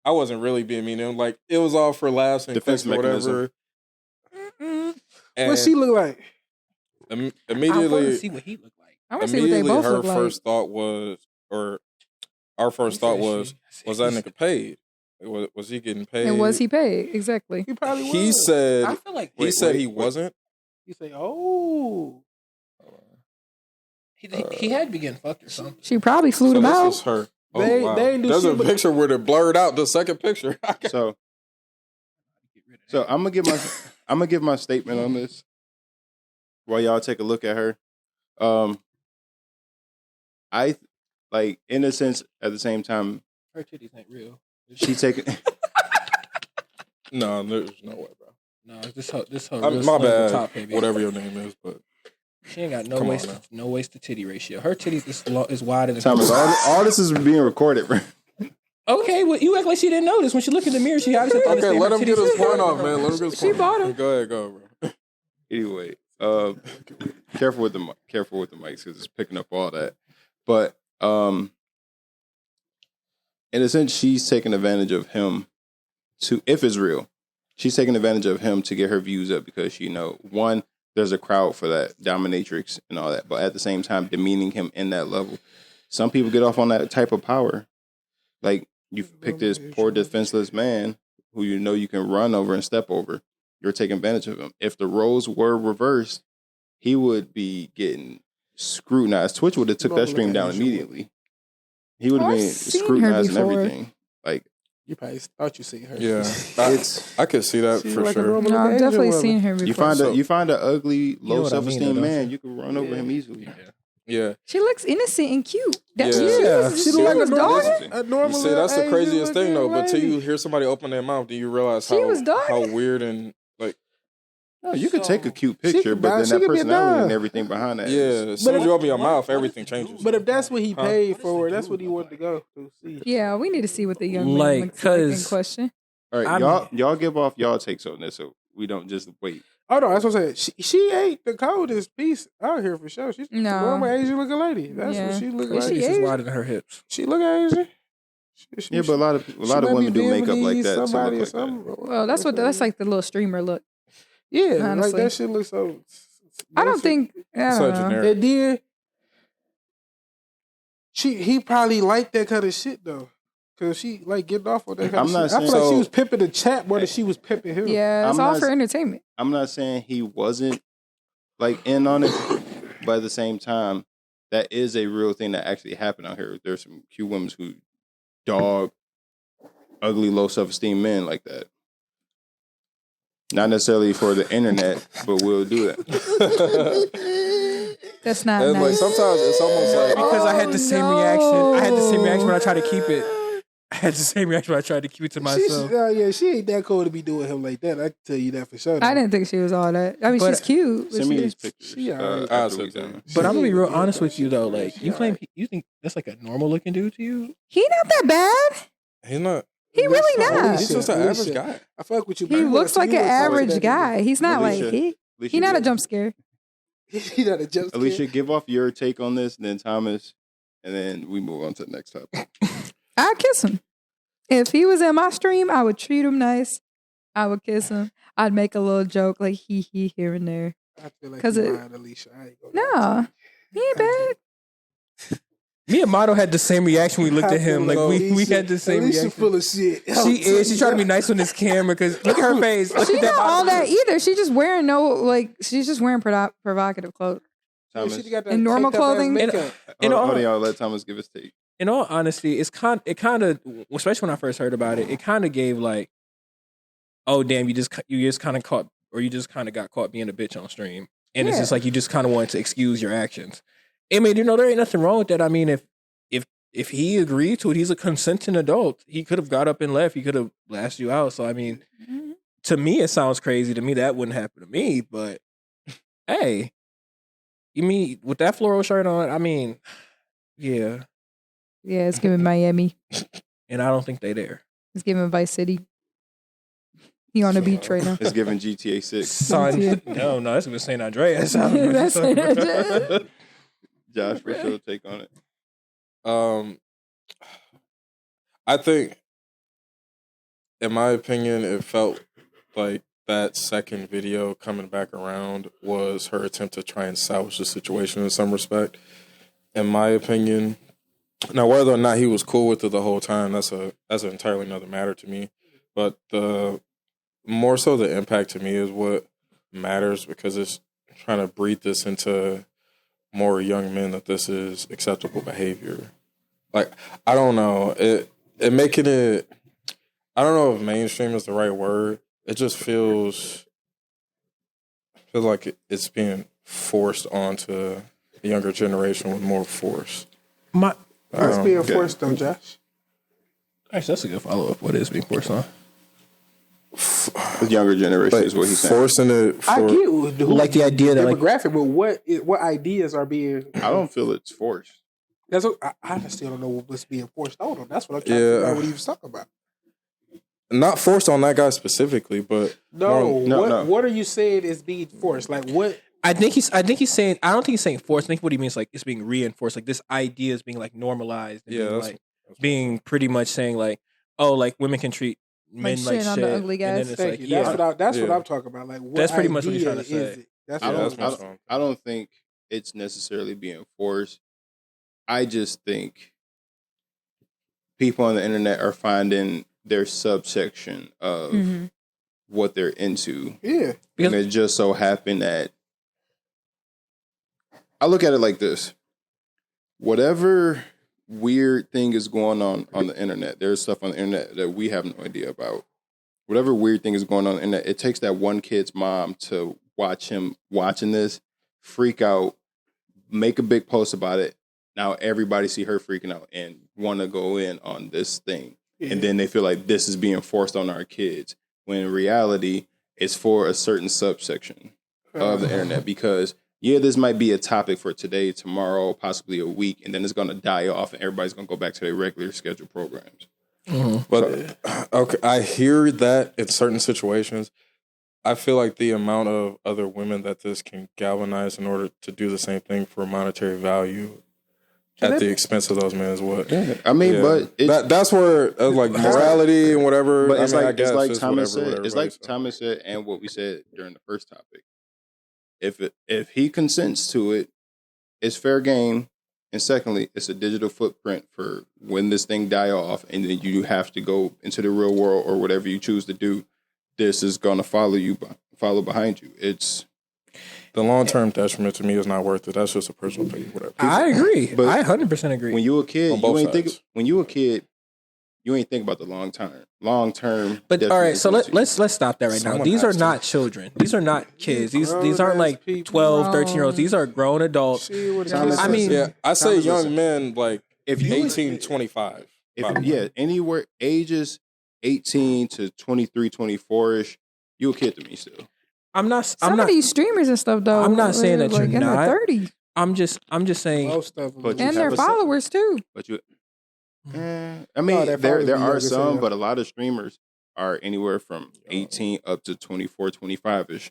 I wasn't really being mean. And like it was all for laughs and Defense clicks or whatever. And What she look like? I want to immediately, see what he looked like. I want to see what they immediately, both her look like. first thought was, or our first thought was that nigga paid? Was he getting paid? And was he paid? Exactly. He probably was. He said I feel like he wasn't. He say, "Oh, he had to be getting fucked or something. She probably flew So them this out. is her. Oh, They- wow. they ain't do There's shit a but- picture where they blurred out the second picture. So I'm gonna give my statement on this while y'all take a look at her. I like in a sense at the same time Her titties ain't real. she taking No, there's no way, bro. No, this her My bad. top heavy. Whatever your name is, but She ain't got Come on no waist to titty ratio. Her titties is wider than. Thomas, all this is being recorded, bro. Okay, well, you act like she didn't notice when she looked in the mirror. She obviously thought okay, let him get his point off, man. Let him get his She point bought off. him. Go ahead, go, bro. Anyway, careful with the mics because it's picking up all that. But in a sense, she's taking advantage of him if it's real. She's taking advantage of him to get her views up because she one, there's a crowd for that dominatrix and all that, but at the same time, demeaning him in that level. Some people get off on that type of power. Like you pick this poor defenseless man who you can run over and step over. You're taking advantage of him. If the roles were reversed, he would be getting scrutinized. Twitch would have took that stream down immediately. He would have I've been seen her scrutinized and before. everything. Like you probably thought you seen her." Yeah, it's I could see that She's for like a sure. normal No, I've Asian definitely woman. seen her before. you find an ugly, know low what I mean, self-esteem though, don't man, you? you can run over him easily. Yeah, She looks innocent and cute. That's Yeah. she She was look like a dogging. normal, a you normal. see, that's the little craziest Asian thing though. looking But till lady. you hear somebody open their mouth, do you realize She was how dogging. weird and like No, you could take a cute She picture, could but buy- then she that could be a personality dime. and everything behind that. yeah. As soon as you open your mouth, everything changes. But if that's what he paid for, that's what he wanted to go to see. Yeah, we need to see what the young man Like, looks like in 'cause- question. All right, y'all give off y'all takes on this, so we don't just wait. Oh no, that's what I'm saying. She ain't the coldest piece out here for sure. She's a normal Asian looking lady. That's what she look like. She's wider than her hips. She look Asian. But a lot of women do makeup like that. Somebody or something. that. Well, that's like the little streamer look. Yeah, honestly. like that shit looks so. I don't think. So generic. And then he probably liked that kind of shit though. Cause she like getting off on that kind of shit. I feel like she was pimping the chat more than she was pimping him. Yeah, it's all for entertainment. I'm not saying he wasn't like in on it, but at the same time, that is a real thing that actually happened out here. There's some cute women who dog ugly, low self-esteem men like that. Not necessarily for the internet, but we'll do it. That's not and nice. like sometimes it's almost like because I had the same reaction. I had the same reaction when I tried to keep it. I had the same reaction when I tried to keep it to myself. She ain't that cool to be doing him like that. I can tell you that for sure. I didn't think she was all that. I mean, she's cute. Send me these pictures. But I'm gonna be real honest with you though. Like you think that's like a normal looking dude to you? He not that bad. He's not. He really not. He's just an average guy. I fuck with you. He looks like an average guy. He's not like he not a jump scare. He not a jump scare. Alisha, give off your take on this, and then Thomas, and then we move on to the next topic. I'd kiss him. If he was in my stream, I would treat him nice. I would kiss him. I'd make a little joke like he here and there. I feel like you're lying, Alisha. I ain't gonna no, he ain't bad. Me and Mato had the same reaction. We looked at him like we had the same reaction. Full of shit. She is. She's trying to be nice on this camera because look at her face. Look She's at that not all that either. She's just wearing she's just wearing provocative clothes. Thomas, in normal clothing. Hold on, y'all. Let Thomas give his take. In all honesty, it kind of, especially when I first heard about it, it kind of gave like, oh damn, you just kind of caught, or you just kind of got caught being a bitch on stream, and it's just like you just kind of wanted to excuse your actions. I mean, there ain't nothing wrong with that. I mean, if he agreed to it, he's a consenting adult. He could have got up and left. He could have lashed you out. So I mean, to me, it sounds crazy. To me, that wouldn't happen to me. But hey, you mean with that floral shirt on? I mean, yeah. Yeah, it's giving Miami. And I don't think they there. It's giving Vice City. He on the beach right now. It's giving GTA 6. Son, no, that's giving San Andreas. That's San Andreas. Josh, what's your take on it? I think, in my opinion, it felt like that second video coming back around was her attempt to try and salvage the situation in some respect. In my opinion, now whether or not he was cool with it the whole time, that's an entirely another matter to me. But more so the impact to me is what matters, because it's trying to breed this into more young men that this is acceptable behavior. Like, I don't know. It making it, I don't know if mainstream is the right word. It just feels like it's being forced onto the younger generation with more force. What's being forced though, Josh? Actually, that's a good follow-up. What is being forced on? The younger generation is what he's saying. Forcing it. I get like the idea that demographic, but what ideas are being? I don't feel it's forced. That's what, I still don't know what's being forced on him. That's what I'm trying to figure out what he was talking about. Not forced on that guy specifically, but what are you saying is being forced? Like what? I think he's saying. I don't think he's saying forced. I think what he means like it's being reinforced. Like this idea is being like normalized. And being pretty much saying like, oh, like women can treat men like shit. On the ugly guys. Thank you. That's what I'm talking about. Like what that's pretty much what he's trying to say. I don't think it's necessarily being forced. I just think people on the internet are finding their subsection of what they're into. Yeah. And it just so happened that I look at it like this. Whatever weird thing is going on the internet, there's stuff on the internet that we have no idea about. Whatever weird thing is going on the internet, it takes that one kid's mom to watch him watching this, freak out, make a big post about it. Now everybody see her freaking out and want to go in on this thing. Yeah. And then they feel like this is being forced on our kids. When in reality, it's for a certain subsection of the internet. Because, this might be a topic for today, tomorrow, possibly a week, and then it's going to die off and everybody's going to go back to their regular scheduled programs. But okay, I hear that in certain situations. I feel like the amount of other women that this can galvanize in order to do the same thing for monetary value at the expense of those men is what. Yeah. I mean, but that's where like morality and whatever. But it's I mean, like I guess it's like it's Thomas whatever, said. It's like Thomas said, and what we said during the first topic. If he consents to it, it's fair game. And secondly, it's a digital footprint for when this thing die off, and then you have to go into the real world or whatever you choose to do. This is going to follow behind you. It's the long term detriment to me is not worth it. That's just a personal thing. Whatever. I agree. But I 100% agree. When you a kid, you ain't think about the long term. But all right, so let's stop that right now. These are not children. These are not kids. These aren't like 12, 13-year-olds. These are grown adults. I mean, I say young men like if 18, 25. Anywhere ages 18 to 23, 24-ish, you a kid to me still. Some of these streamers and stuff though. I'm not saying that you're in not. their 30s. I'm just saying. Most of them. And their followers too. But I mean, there are some, but a lot of streamers are anywhere from 18 up to 24, 25-ish.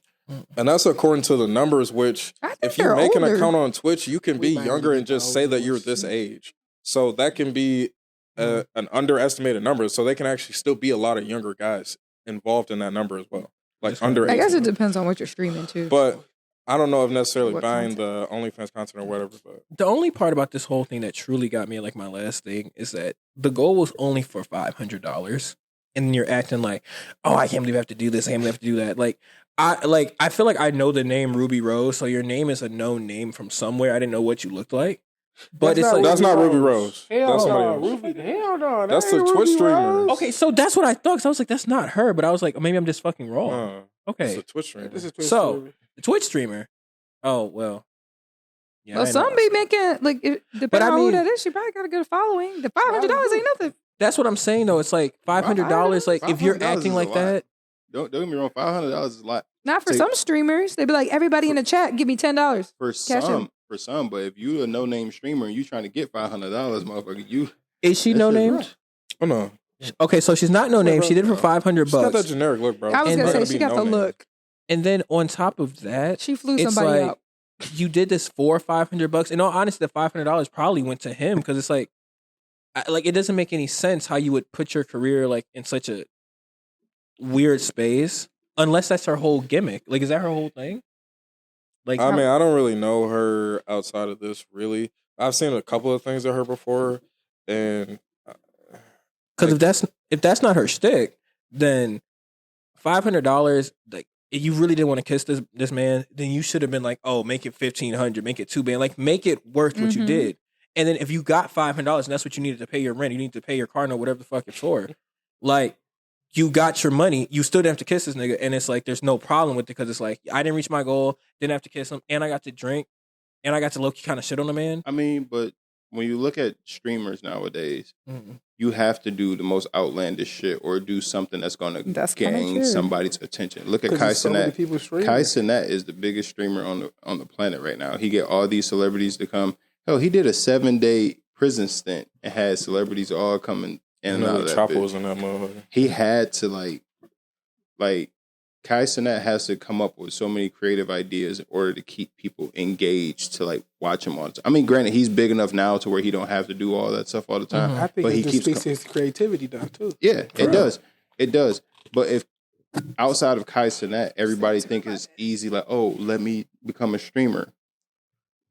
And that's according to the numbers, which if you make an account on Twitch, you can be younger and just say that you're this age. So that can be an underestimated number. So they can actually still be a lot of younger guys involved in that number as well. Like under 18. I guess it depends on what you're streaming too. But I don't know if necessarily buying the OnlyFans content or whatever. But the only part about this whole thing that truly got me, like my last thing, is that the goal was only for $500, and then you're acting like, oh, I can't believe I have to do this. I can't believe I have to do that. I feel like I know the name Ruby Rose, so your name is a known name from somewhere. I didn't know what you looked like. But that's not Ruby Rose. Hell no. That's the Twitch streamer. Okay, so that's what I thought. Because I was like, that's not her. But I was like, maybe I'm just fucking wrong. Okay, it's a Twitch streamer. The Twitch streamer. Oh well. Yeah, well, some be making depending on who that is, she probably got a good following. The $500 ain't nothing. That's what I'm saying though. It's like $500. Like if you're acting like that. Don't get me wrong. $500 is a lot. Not for some streamers. They be like, everybody in the chat, give me $10. For some, but if you a no name streamer and you trying to get $500, motherfucker, is she no named? Oh no. Okay, so she's not no name. She did it for $500. She's got that generic look, bro. I was gonna say she got the look. And then on top of that, she flew somebody out. You did this for $500. In all honesty, the $500 probably went to him because it's like it doesn't make any sense how you would put your career like in such a weird space unless that's her whole gimmick. Like, is that her whole thing? Like, I mean, I don't really know her outside of this. Really, I've seen a couple of things of her before, and because if that's not her shtick, then $500, like. If you really didn't want to kiss this man, then you should have been like, oh, make it $1,500, make it $2,000, like make it worth what you did. And then if you got $500 and that's what you needed to pay your rent, you need to pay your car note, whatever the fuck it's for. Like, you got your money, you still didn't have to kiss this nigga, and it's like there's no problem with it because it's like I didn't reach my goal, didn't have to kiss him, and I got to drink, and I got to low-key kind of shit on the man. I mean, but when you look at streamers nowadays, you have to do the most outlandish shit or do something that's going to gain somebody's attention. Look at Kai Cenat. Kai Cenat is the biggest streamer on the planet right now. He get all these celebrities to come. Hell, he did a 7-day prison stint and had celebrities all coming in and out of that Chopper was in that motherfucker. He had to like Kai Cenat has to come up with so many creative ideas in order to keep people engaged to like watch him all the time. I mean, granted, he's big enough now to where he don't have to do all that stuff all the time. I think it just speaks to his creativity though too. Yeah, it does. It does. But if outside of Kai Cenat, everybody think it's easy, like, oh, let me become a streamer.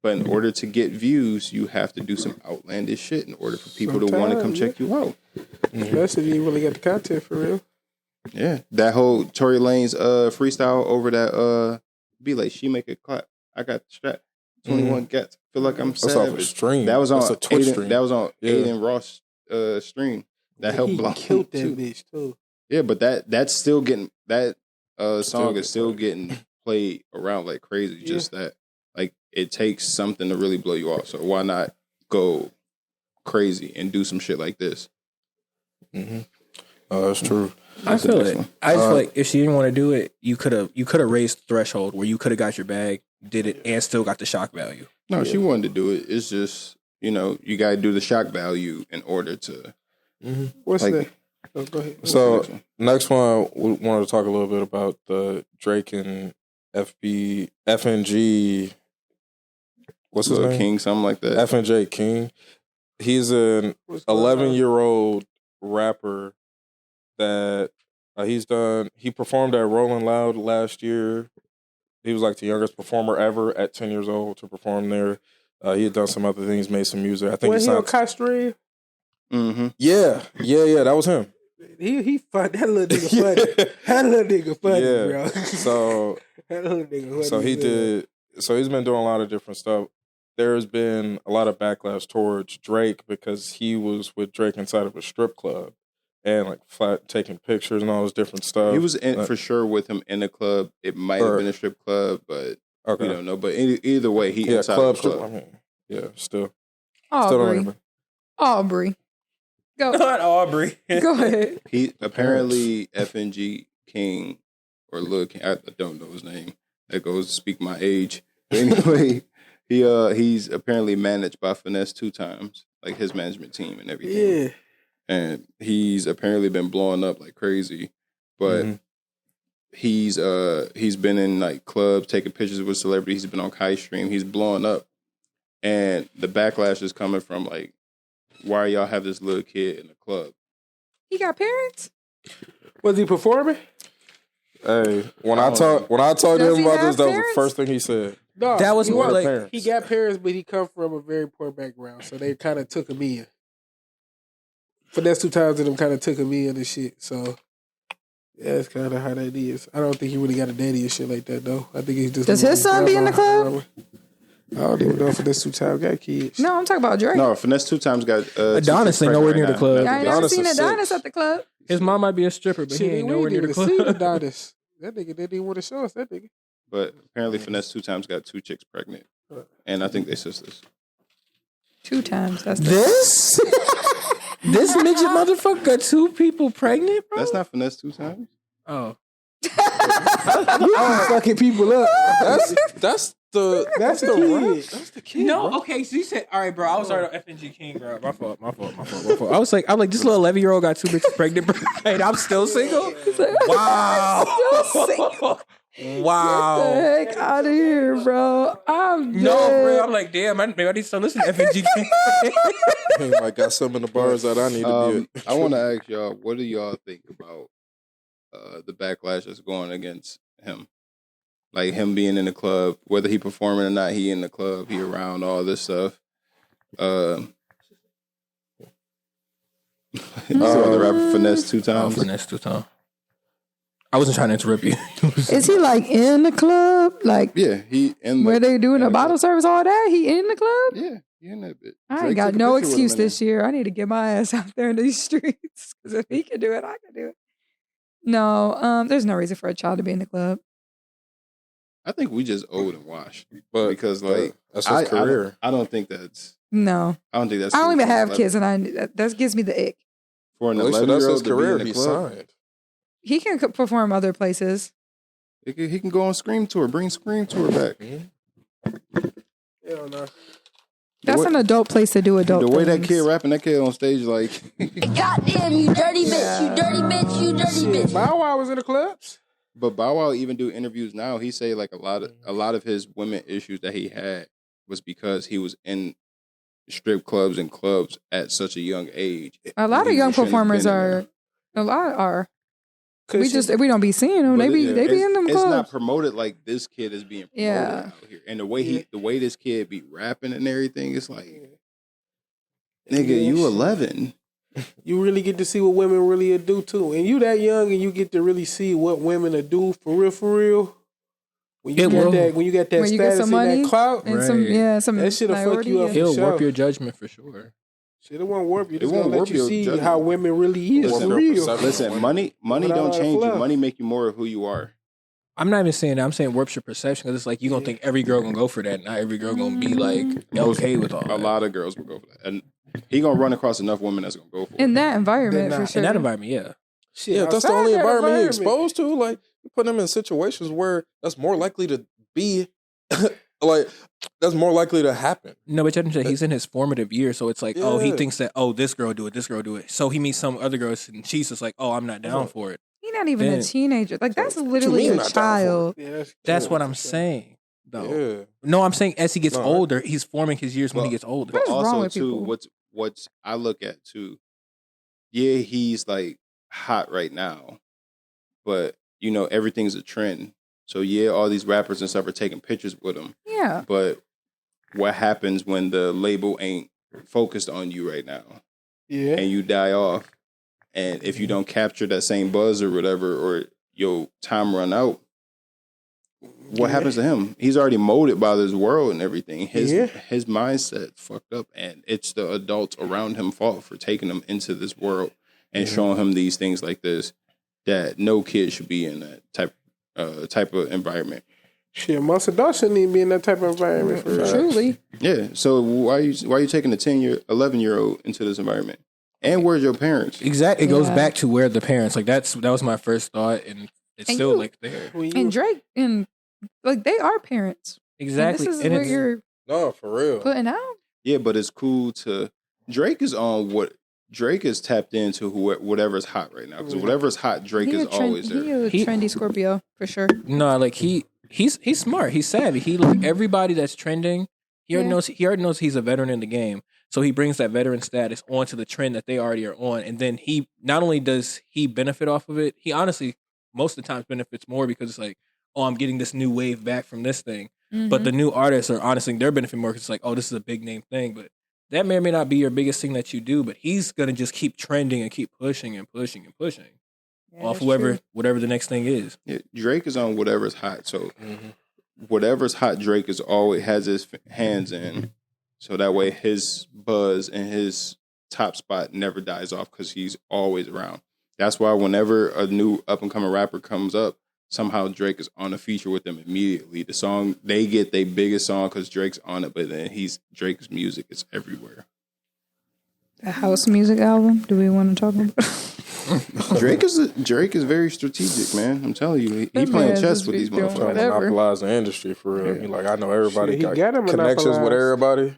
But in order to get views, you have to do some outlandish shit in order for people to want to come check you out. Especially if you really got the content for real. Yeah, that whole Tory Lanez freestyle over that be like she make it clap. I got the strap. 21 gets. Feel like I'm savage. That was on a Twitch stream. That was on Aiden Ross stream. That helped block. Killed that bitch too. Yeah, but that's still getting that song is still getting played around like crazy. Just that like it takes something to really blow you off. So why not go crazy and do some shit like this? Oh, that's true. I feel it. I just feel like if she didn't want to do it, you could have raised the threshold where you could have got your bag, did it, and still got the shock value. No, she wanted to do it. It's just, you know, you got to do the shock value in order to What's Like- that? Oh, go ahead. So next one, we wanted to talk a little bit about the Drake and FNG. What's his Little name? King, something like that. FNG King. He's an What's going on? 11-year-old rapper that he performed at Rolling Loud last year. He was like the youngest performer ever at 10 years old to perform there. He had done some other things, made some music. I think When he he on signed. Castro, Mm-hmm. Yeah, that was him. he fun. That little nigga funny. That little nigga funny, Yeah. bro. So That little nigga funny. So he did. So he's been doing a lot of different stuff. There's been a lot of backlash towards Drake because he was with Drake inside of a strip club and like taking pictures and all this different stuff. He was in, for sure with him in the club. It might have been a strip club, but we don't know. But either way, he inside club the club. strip. I mean, still don't Aubrey. Go. Not Aubrey. Go ahead. He apparently FNG King or Lil King. I don't know his name. That goes to speak my age. But anyway, he's apparently managed by Finesse 2 times, like his management team and everything. Yeah. And he's apparently been blowing up like crazy. But he's been in like clubs taking pictures with celebrities. He's been on Kite Stream. He's blowing up, and the backlash is coming from like, why y'all have this little kid in the club? He got parents? Was he performing? Hey, when I talked to Does him he about have this, that was the parents? first thing he said. No, That was he more was- like parents. he got parents, but he come from a very poor background, so they kind of took him in. Finesse 2 times, and them kind of took him in and shit. So yeah, that's kind of how that is. I don't think he really got a daddy and shit like that though. I think he's just. Does his son be in the club? I don't even know if Finesse 2 times got kids. No, I'm talking about Drake. No, Finesse 2 times got Adonis ain't nowhere near the club. I ain't never Adonis seen is Adonis sick. at the club. His mom might be a stripper, but he Shit, ain't we nowhere didn't near the even see club. Adonis. That nigga didn't even want to show us that nigga. But apparently Finesse 2 times got 2 chicks pregnant, and I think they sisters. 2 times. That's This midget motherfucker got 2 people pregnant, bro. That's not Finesse 2 times. Oh, You fucking people up. That's the kid. That's the kid. no. bro. Okay, so you said, all right, bro. I was already on FNG King, bro. My fault. I was like, this little 11-year-old got 2 bitches pregnant, bro. And I'm still single. Wow. Still single. Wow. Get the heck out of here, bro. I'm dead. No, bro. I'm like, damn. Maybe I need to start listening to FNG King. He might got some in the bars that I need to be. I want to ask y'all, what do y'all think about the backlash that's going against him? Like him being in the club, whether he performing or not, he in the club, he around all this stuff. The rapper Finesse 2 times. Finesse 2 times. I wasn't trying to interrupt you. Is he like in the club? Like Yeah, he in where they doing in a bottle service, all that? He in the club? Yeah, he in that bit. I Drake ain't got took a no picture with him excuse in there. this year. I need to get my ass out there in these streets. Because if he can do it, I can do it. No, there's no reason for a child to be in the club. I think we just old and washed, But because like that's his career. I don't think that's. No. I don't think that's. I don't even have like, kids, and that gives me the ick. For an Alisha, that's 11-year-old his to be career. in the He club, signed. He can perform other places. he can go on Scream Tour. Bring Scream Tour back. Hell no. That's an adult place to do adult The way that things. kid rapping, that kid on stage like. Goddamn, you dirty bitch, you dirty bitch, you dirty Shit, bitch. Bow Wow was in the clubs. But Bow Wow even do interviews now. He say like a lot of his women issues that he had was because he was in strip clubs and clubs at such a young age. A lot of He young shouldn't have performers been in are. there. A lot are. Cause We don't be seeing them. But They be in them It's not clubs. promoted like this kid is being promoted Yeah. out here. And the way this kid be rapping and everything, it's like, nigga, you 11. you really get to see what women really do too. And you that young and you get to really see what women do for real. When you It got will. that, when you got that When you get status some and money that clout, And some Right. some That shit'll fuck priority, you up. yeah. He'll sure. warp your judgment for sure. shit, it won't warp you. It It's won't gonna let warp you your see judgment. how women really is Listen, for real. Listen, money Without don't all the change you. fluff. Money make you more of who you are. I'm not even saying that. I'm saying warps your perception because it's like you gonna think every girl gonna go for that. Not every girl gonna be like okay with all A that. lot of girls will go for that. And he gonna run across enough women that's gonna go for it. In that environment, They're for not. sure. In that environment, yeah. Shit, Yeah, if that's the outside only that environment he exposed to. Like, you put him in situations where that's more likely to be Like, that's more likely to happen. No, but he's in his formative years, so it's like, oh, he thinks that, oh, this girl do it. So he meets some other girls, and she's just like, oh, I'm not down for it. He's not even a teenager. Like, that's literally a child. Yeah, that's what I'm saying, though. Yeah. No, I'm saying as he gets older, he's forming his years when he gets older. But What is wrong also, with too, people? what's I look at, too, yeah, he's, like, hot right now, but, you know, everything's a trend. So, yeah, all these rappers and stuff are taking pictures with him. Yeah. But what happens when the label ain't focused on you right now? Yeah. And you die off. And if you don't capture that same buzz or whatever, or your time run out, what happens to him? He's already molded by this world and everything. His mindset fucked up, and it's the adults around him fault for taking him into this world and showing him these things like this that no kid should be in that type of environment. Shit, most adults shouldn't even be in that type of environment. Truly. Yeah. So why are you taking a 11-year-old into this environment? And where's your parents? Exactly. It goes back to where the parents. Like that was my first thought, and it's still like there. And Drake and like they are parents. Exactly. And this is what you're for real putting out. Yeah, but it's cool to Drake is on what Drake is tapped into whatever's hot right now, because whatever's hot, Drake is always there. He a trendy Scorpio for sure. No, like he's smart. He's savvy. He like everybody that's trending. He already knows he's a veteran in the game. So he brings that veteran status onto the trend that they already are on, and then he not only does he benefit off of it, he honestly most of the time benefits more because it's like, oh, I'm getting this new wave back from this thing. But the new artists are honestly they're benefiting more because it's like, oh, this is a big name thing, but that may or may not be your biggest thing that you do, but he's gonna just keep trending and keep pushing and pushing and pushing off whatever the next thing is. Yeah, Drake is on whatever's hot, so whatever's hot, Drake is always has his hands in, so that way his buzz and his top spot never dies off because he's always around. That's why whenever a new up and coming rapper comes up, somehow Drake is on a feature with them immediately. The song, they get their biggest song because Drake's on it, but then Drake's music is everywhere. The house music album, do we want to talk about? Drake is very strategic, man. I'm telling you, he playing chess with these motherfuckers. Monopolize the industry for real. He like, I know everybody Shit, got connections with everybody.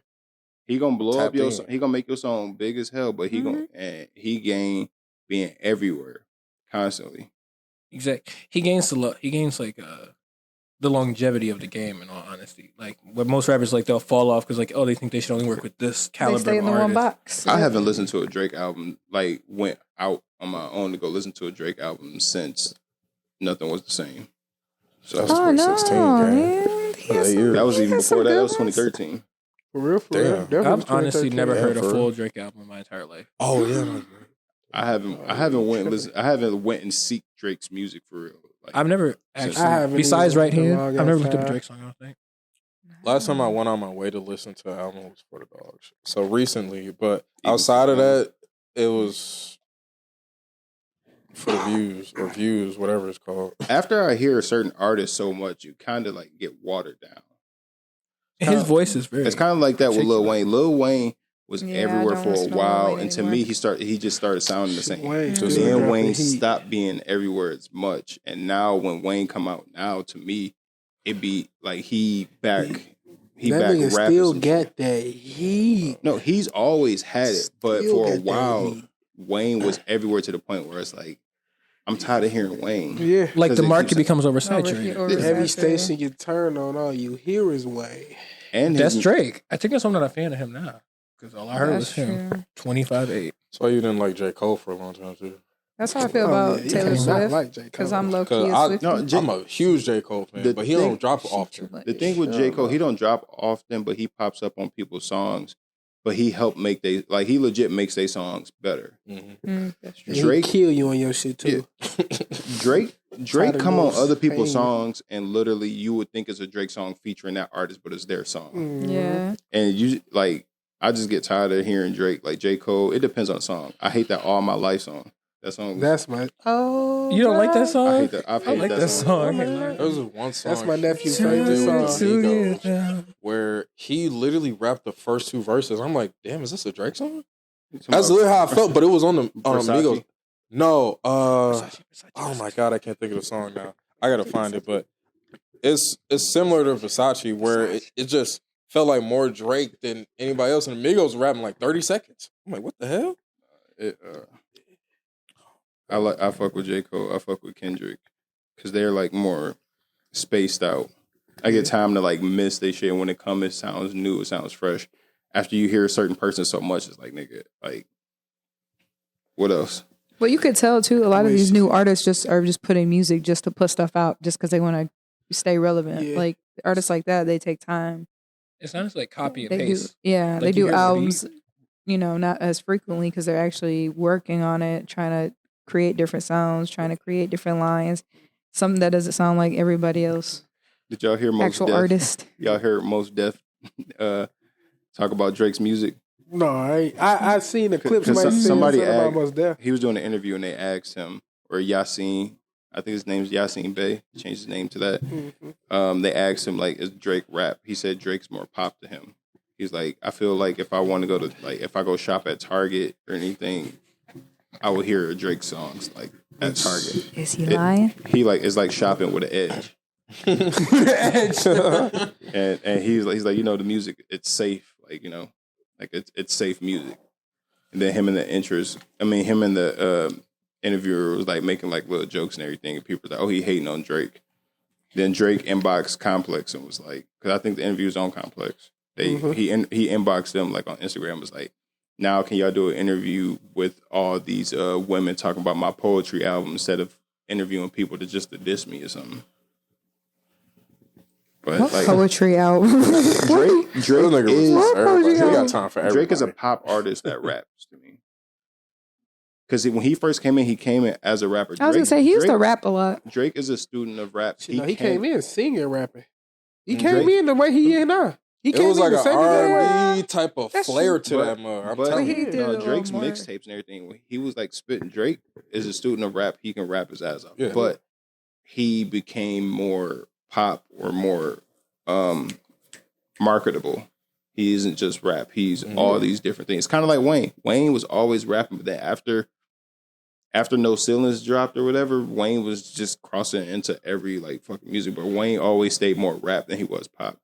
He gonna blow up your song. He gonna make your song big as hell, but he gain being everywhere constantly. Exactly. He gains like the longevity of the game. In all honesty, like what most rappers like, they'll fall off because like, oh, they think they should only work with this caliber. They stay in the one box. I haven't listened to a Drake album, like went out on my own to go listen to a Drake album since Nothing Was the Same. So that was 2016, man. That was even before that. That was 2013. For real. I've honestly never heard a full Drake album in my entire life. Oh yeah. I haven't went and seek Drake's music for real. Like, I've never actually, besides Right Hand, I've never looked up a Drake song, I don't think. Last time I went on my way to listen to an album was For the Dogs. So recently, but outside of that, it was For the Views, whatever it's called. After I hear a certain artist so much, you kind of like get watered down. His voice is very. It's kind of like that with Lil Wayne. Lil Wayne was everywhere for a while, and to me, he just started sounding the same. Then Wayne stopped being everywhere as much, and now when Wayne come out now, to me, it be like he back rapping. Still get that heat. No, he's always had it, but for a while, Wayne was everywhere to the point where it's like, I'm tired of hearing Wayne. Yeah, like the market becomes oversaturated. Every station you turn on, all you hear is Wayne. And that's Drake. I think I'm not a fan of him now. Because all I heard was him. 25-8. That's why you didn't like J. Cole for a long time, too. That's how I feel about Taylor Swift. Because I'm low-key a Swiftie. I'm a huge J. Cole fan, but he don't drop often. The thing with J. Cole, he don't drop often, but he pops up on people's songs. But he helped make he legit makes their songs better. That's true. Drake kill you on your shit, too. Yeah. Drake come on other people's songs, and literally you would think it's a Drake song featuring that artist, but it's their song. Yeah. And you like, I just get tired of hearing Drake. Like J. Cole, it depends on the song. I hate that All My Life song. That song. That's my. Oh, you don't like that song? I hate that. I like that song. There was one song. That's my nephew's favorite song. Where he literally rapped the first two verses. I'm like, damn, is this a Drake song? That's literally how I felt, but it was on the Migos. No, oh my god, I can't think of the song now. I gotta find it, but it's similar to Versace, where it just felt like more Drake than anybody else, and the Migos rapping like 30 seconds. I'm like, what the hell? I fuck with J. Cole. I fuck with Kendrick because they're like more spaced out. I get time to like miss they shit. When it comes, it sounds new. It sounds fresh. After you hear a certain person so much, it's like, nigga, like, what else? Well, you could tell too. A lot of these new artists are just putting music just to put stuff out, just because they want to stay relevant. Yeah. Like artists like that, they take time. It's not just like copy and They paste. do, Like, they you do hear the albums. Not as frequently because they're actually working on it, trying to create different sounds, trying to create different lines. Something that doesn't sound like everybody else. Did y'all hear Most Actual Def? artist. Y'all heard Most Def talk about Drake's music? No, I seen the clip. Somebody about Mos Def. he was doing an interview and they asked him, or Yassine, I think his name's Yassine Bey, changed his name to that. Mm-hmm. They asked him, like, is Drake rap? He said Drake's more pop to him. He's like, I feel like if I want to go to, like, if I go shop at Target or anything, I will hear Drake songs, like, at Target. Is he lying? He, like, it's like shopping with an edge. and he's like, you know, the music, it's safe, like, you know, like it's safe music. And then him and the interviewer was like making like little jokes and everything, and people were like, oh, he hating on Drake. Then Drake inboxed Complex and was like, because I think the interview was on Complex. He inboxed them like on Instagram, was like, now can y'all do an interview with all these women talking about my poetry album instead of interviewing people to diss me or something. But What like, poetry album? Drake He got time for everybody. Drake is a pop artist that raps to me. Because when he first came in as a rapper. I was going to say, he used to rap a lot. Drake is a student of rap. He came in singing, rapping. He came in the way he is now. It was like an R&B type of flair to that mug. I'm telling you. Drake's mixtapes and everything, when he was like spitting, Drake is a student of rap. He can rap his ass off. Yeah. But he became more pop or more marketable. He isn't just rap. He's all these different things. Kind of like Wayne. Wayne was always rapping, but then after No Ceilings dropped or whatever, Wayne was just crossing into every like fucking music. But Wayne always stayed more rap than he was pop.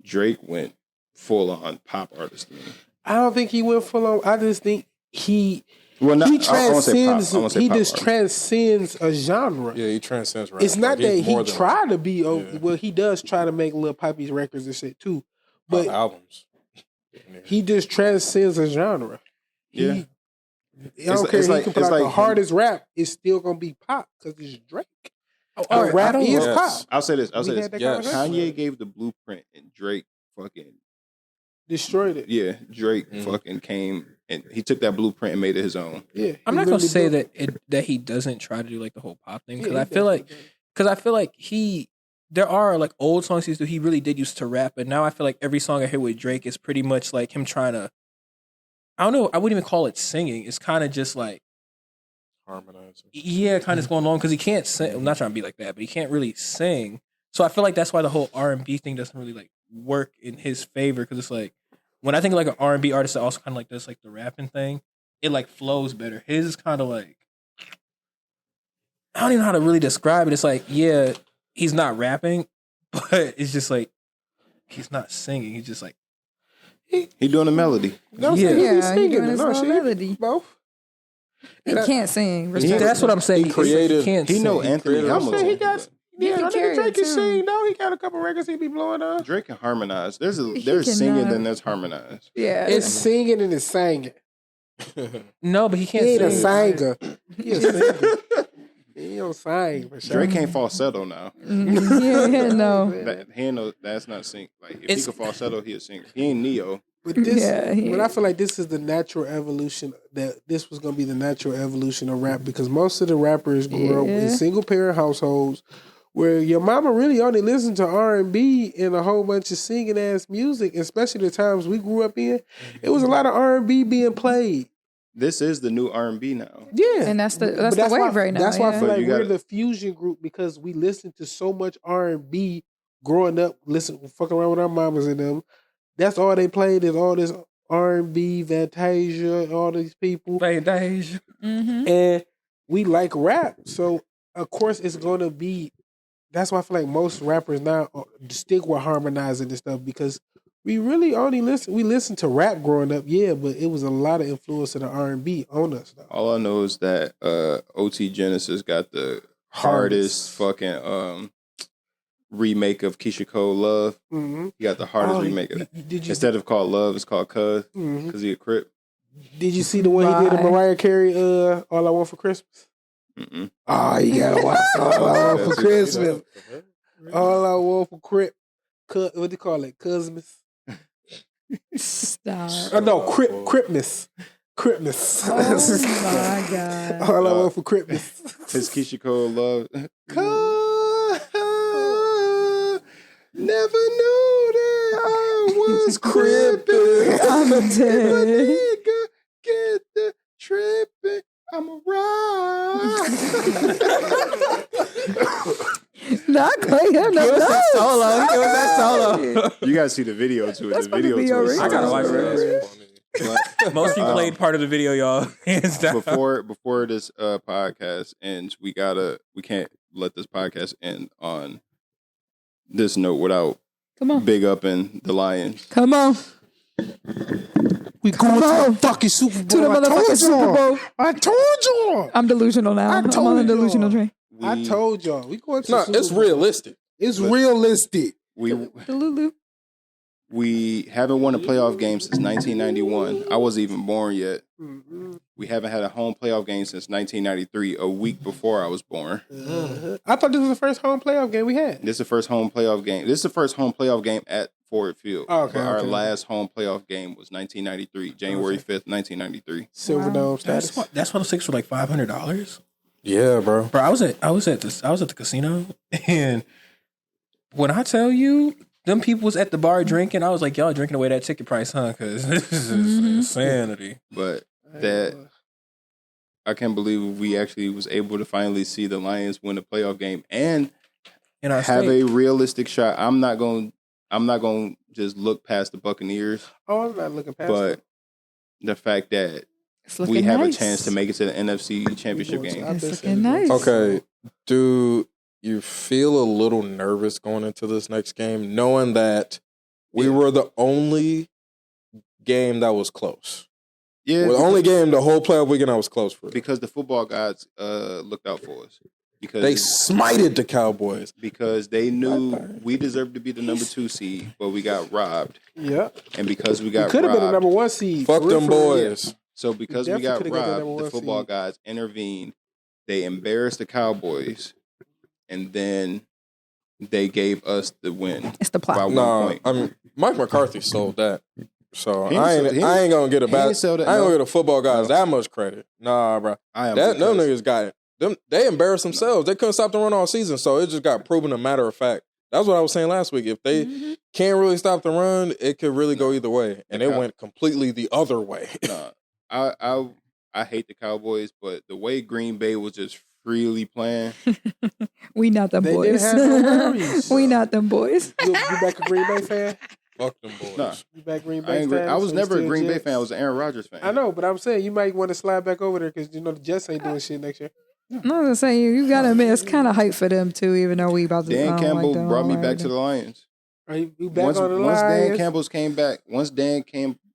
Drake went full on pop artist to me. I don't think he went full on. I just think he transcends. He just transcends a genre. Yeah, he transcends rap. It's not like, that he tried to be. Yeah. Well, he does try to make Lil Poppy's records and shit too, but albums. he just transcends a genre. Yeah. I don't care. He can put out the hardest rap. It's still gonna be pop because it's Drake. Rap is pop. I'll say this. Yes. Kanye gave the blueprint and Drake fucking destroyed it. Yeah, Drake fucking came and he took that blueprint and made it his own. Yeah, I'm not gonna say that he doesn't try to do like the whole pop thing because I feel like there are like old songs he really did used to rap, but now I feel like every song I hear with Drake is pretty much like him trying to. I don't know. I wouldn't even call it singing. It's kind of just like harmonizing. Yeah, kind of going along because he can't sing. I'm not trying to be like that, but he can't really sing. So I feel like that's why the whole R&B thing doesn't really like work in his favor because it's like when I think of like an R&B artist that also kind of like does like the rapping thing, it like flows better. His is kind of like I don't even know how to really describe it. It's like he's not rapping, but it's just like he's not singing. He's just like he doing a melody. He's singing a melody. Both. He can't sing. That's what I'm saying. He created. He know Anthony Hamilton. He got. Yeah, Drake can sing. No, he got a couple records he be blowing up. Drake can harmonize. There's singing, then there's harmonized. Yeah, it's singing and it's singing. No, but he can't. He ain't sing. a singer. He a singer. He don't sing for sure. Drake can't falsetto now. No. That's not sing. Like if he could falsetto, he a singer. He ain't Neo. But but I feel like this is the natural evolution. That this was going to be the natural evolution of rap because most of the rappers grew up in single parent households where your mama really only listened to R&B and a whole bunch of singing ass music, especially the times we grew up in. It was a lot of R&B being played. This is the new R&B now. Yeah, and that's the wave right now. That's why I feel like we're the fusion group because we listen to so much R&B growing up. Fucking around with our mamas and them. That's all they played is all this R&B, Fantasia, all these people. Fantasia. Mm-hmm. And we like rap. So, of course, it's going to be that's why I feel like most rappers now stick with harmonizing and stuff because we really only listen to rap growing up, but it was a lot of influence of the R&B on us. Though. All I know is that OT Genesis got the hardest fucking remake of Keisha Cole Love. Mm-hmm. He got the hardest remake of it. Instead of called Love, it's called Cuz because he a Crip. Did you see the way he did a Mariah Carey All I Want for Christmas? Mm-mm. Oh, you gotta watch All I Want for Christmas. All I Want for Crip. What do you call it? Christmas. Stop. Oh, no, Cripmas. Cripmas. Oh my God. All I Want for Christmas. His Keisha Cole Love. Never knew that I was crippin'. I'm dead. Nigga, get the trippin'. I'm a ride. Not quite him. Give us that solo. Give us that solo. You gotta see the video to it. That's The video to it. I gotta watch that. Most people played part of the video, y'all. Hands down. Before this podcast ends, we can't let this podcast end on this note without big upping the Lions. Come on. We going to the fucking Super Bowl. To the motherfucking Super Bowl. I told y'all. I'm delusional now. I'm on the delusional train. I told y'all. We going to the Super Bowl. It's realistic. It's realistic. We haven't won a playoff game since 1991. I wasn't even born yet. Mm-hmm. We haven't had a home playoff game since 1993, a week before I was born. I thought this was the first home playoff game we had. This is the first home playoff game. This is the first home playoff game at Ford Field. Our last home playoff game was 1993, January 5th, 1993. Silver Dome status. That's one of six for like $500. Yeah, bro. Bro, I was at the casino, and when I tell you, them people was at the bar drinking. I was like, y'all drinking away that ticket price, huh? Because this is insanity. But that I can't believe we actually was able to finally see the Lions win a playoff game and have a realistic shot. I'm not going to just look past the Buccaneers. Oh, I'm not looking past but the fact that we have a chance to make it to the NFC Championship game. It's looking nice. Okay, do you feel a little nervous going into this next game, knowing that we were the only game that was close? Yeah, we're the only game the whole playoff weekend I was close for. Because the football gods looked out for us. Because they smited the Cowboys. Because they knew we deserved to be the number 2 seed, but we got robbed. Yeah. And because we got robbed. Could have been the number 1 seed. Fuck them boys. So because we got robbed, the football gods intervened. They embarrassed the Cowboys. And then they gave us the win. It's the plot. No, I mean, Mike McCarthy sold that. So I ain't gonna get I ain't gonna get the football guys that much credit. Nah, bro. Them niggas got it. They embarrassed themselves. They couldn't stop the run all season, so it just got proven a matter of fact. That's what I was saying last week. If they can't really stop the run, it could really go either way, and it went completely the other way. Nah, I hate the Cowboys, but the way Green Bay was just freely playing, we not them boys. Didn't have no worries. We not them boys. You back a Green Bay fan? Fuck them boys. Nah, you back Green Bay fan? I was never a Green Bay fan. I was an Aaron Rodgers fan. I know, but I'm saying you might want to slide back over there because the Jets ain't doing shit next year. No, I'm gonna say you gotta admit it's kind of hype for them too. Even though we about to. Dan Campbell brought me back to the Lions. Are you back once, on the once Lions? Dan Campbell came back,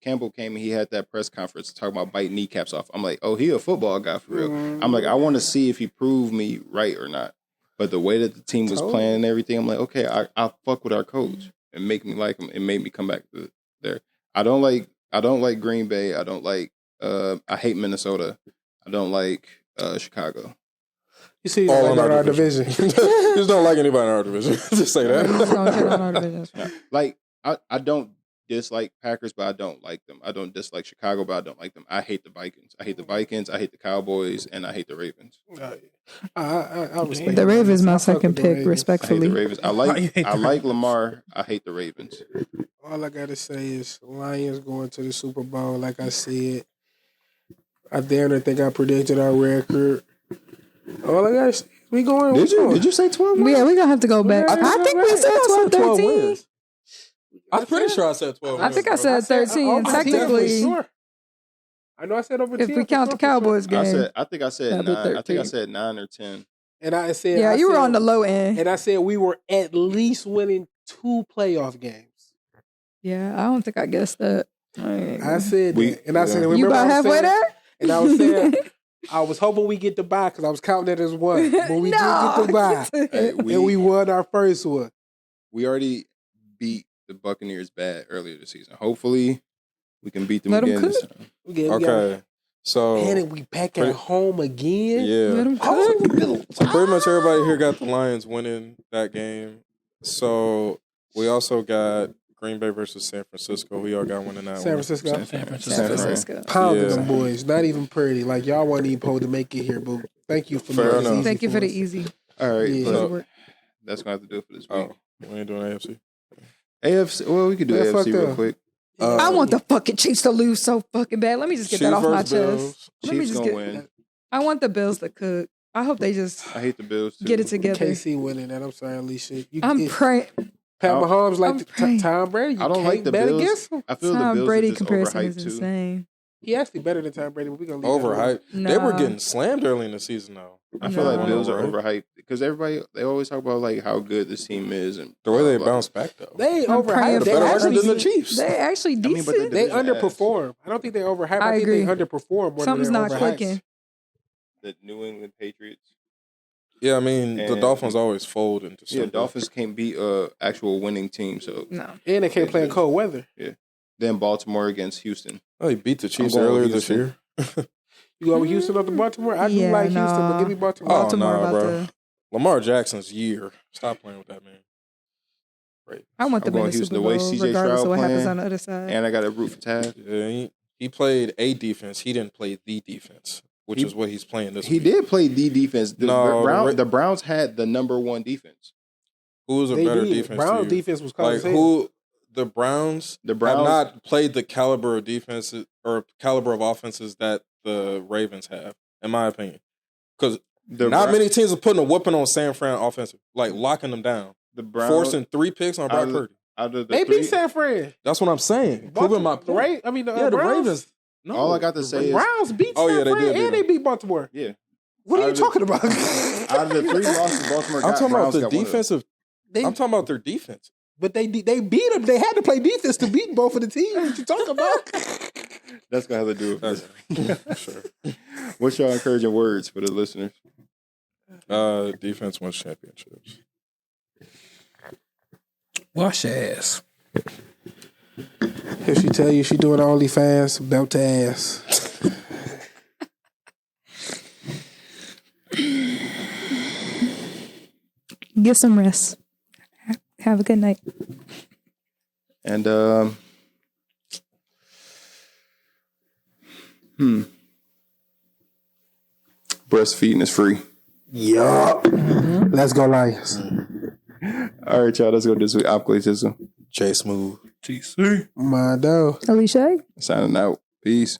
Campbell came and he had that press conference talking about biting kneecaps off. I'm like, oh, he a football guy for real. I'm like, I want to see if he proved me right or not. But the way that the team was playing and everything, I'm like, okay, I'll fuck with our coach and make me like him and make me come back to there. I don't like Green Bay. I don't like. I hate Minnesota. I don't like Chicago. You see, you all in our division. Just don't like anybody in our division. Just say that. Like I don't dislike Packers, but I don't like them. I don't dislike Chicago, but I don't like them. I hate the Vikings. I hate the Cowboys, and I hate the Ravens. I respect the Ravens. My second pick, respectfully. I hate the Ravens. I like Lamar. I hate the Ravens. All I gotta say is Lions going to the Super Bowl. Like I said, I damn near think I predicted our record. All I gotta say, we going. Did you say 12 wins? Yeah, we gonna have to go back. I think we said 12, 13. I'm pretty sure I said 12. I think I said 13. Technically, I know I said over 10. If we count the Cowboys game, I think I said 9 or 10. And I said, Yeah, you were on the low end. And I said we were at least winning 2 playoff games. Yeah, I don't think I guessed that. I said that. And I said, you about halfway there? And I was saying, I was hoping we get the bye because I was counting that as one. But we did get the bye. And we won our first one. We already beat the Buccaneers bad earlier this season. Hopefully, we can beat them Let again them this time. Okay. So and we back at home again. Yeah. Let them cook. So pretty much everybody here got the Lions winning that game. So we also got Green Bay versus San Francisco. We all got one in that San one. Francisco. San Francisco. Pounded Yeah. them boys. Not even pretty. Like, y'all weren't even supposed to make it here, but thank you for Fair making it enough. easy Thank you for the us. easy. All right, Yeah. so that's going to have to do it for this week. Oh, we ain't doing AFC? AFC, well, we could do Man, fuck AFC real them. quick. I want the fucking Chiefs to lose so fucking bad. Let me just get that Chiefs off my versus chest. Bills. Let me Chiefs just going get. to win. I want the Bills to cook. I hope they just I hate the Bills, too. get it together. KC winning that. I'm sorry, Alicia. I'm praying. Pat Mahomes I'm like praying. Tom Brady. You I don't can't like the bet Bills. against him. I feel the Tom Bills Brady are just comparison overhyped, is too. insane. He actually better than Tom Brady, but we're going to leave that alone. Overhyped. They were Nah. getting slammed early in the season, though. I feel like No. Bills are overhyped because everybody, they always talk about like how good this team is and The way they blah, blah, bounce back, though. They I'm praying overhyped. for They better that. record actually, than the Chiefs. They actually but decent. they- they division underperform. I don't think they overhyped. I I think agree. they underperform more Something's than they're not overhyped. clicking. the New England Patriots. Yeah, I mean, the And- Dolphins always fold into Yeah, something. Dolphins can't beat actual winning team. So No. And they can't play in cold weather. then Baltimore against Houston. Oh, he beat the Chiefs going with earlier this Houston. year. You go with Houston up to Baltimore? I do Yeah, like Houston, but nah. give me Baltimore. Oh, Baltimore nah, about bro. to. Lamar Jackson's year. Stop playing with that man. Right. I want them I'm in the going Super Houston. The way Bowl, CJ regardless Stroud of what happens playing, on the other side. And I got to root for Taz. Yeah, he played a defense. He didn't play the defense, which is what he's playing this He week. did play the defense. No, The Browns had the number one defense. Who was a They better did. defense Browns to you? defense was called Like, who... The Browns The have Browns not played the caliber of defenses or caliber of offenses that the Ravens have, in my opinion. Because not many teams are putting a whooping on San Fran offensive, like locking them down, The Browns forcing 3 picks on Brock Purdy. out of the They three, beat San Fran. That's what I'm saying. Proving my point. Right? I mean, the Yeah, the Browns. Ravens. No, all I got to say The is Browns beat Oh, San yeah, they Fran did beat and they them. beat Baltimore. yeah. What are Out you of the- talking about? Out of the 3 losses Baltimore got, I'm talking about Browns the got one of them. defensive. They, I'm talking about their defense. but they beat them. They had to play defense to beat both of the teams. What you talking about? That's gonna have to do it. For this. Sure. What's your encouraging words for the listeners? Defense wins championships. Wash your ass. If she tell you she doing OnlyFans, belt to ass. Get some rest. Have a good night. And breastfeeding is free. Yup. Let's go Lions. All right, y'all. Let's go this week. I'm Clayton. J Smooth. TC. My dog. Alisha. Signing out. Peace.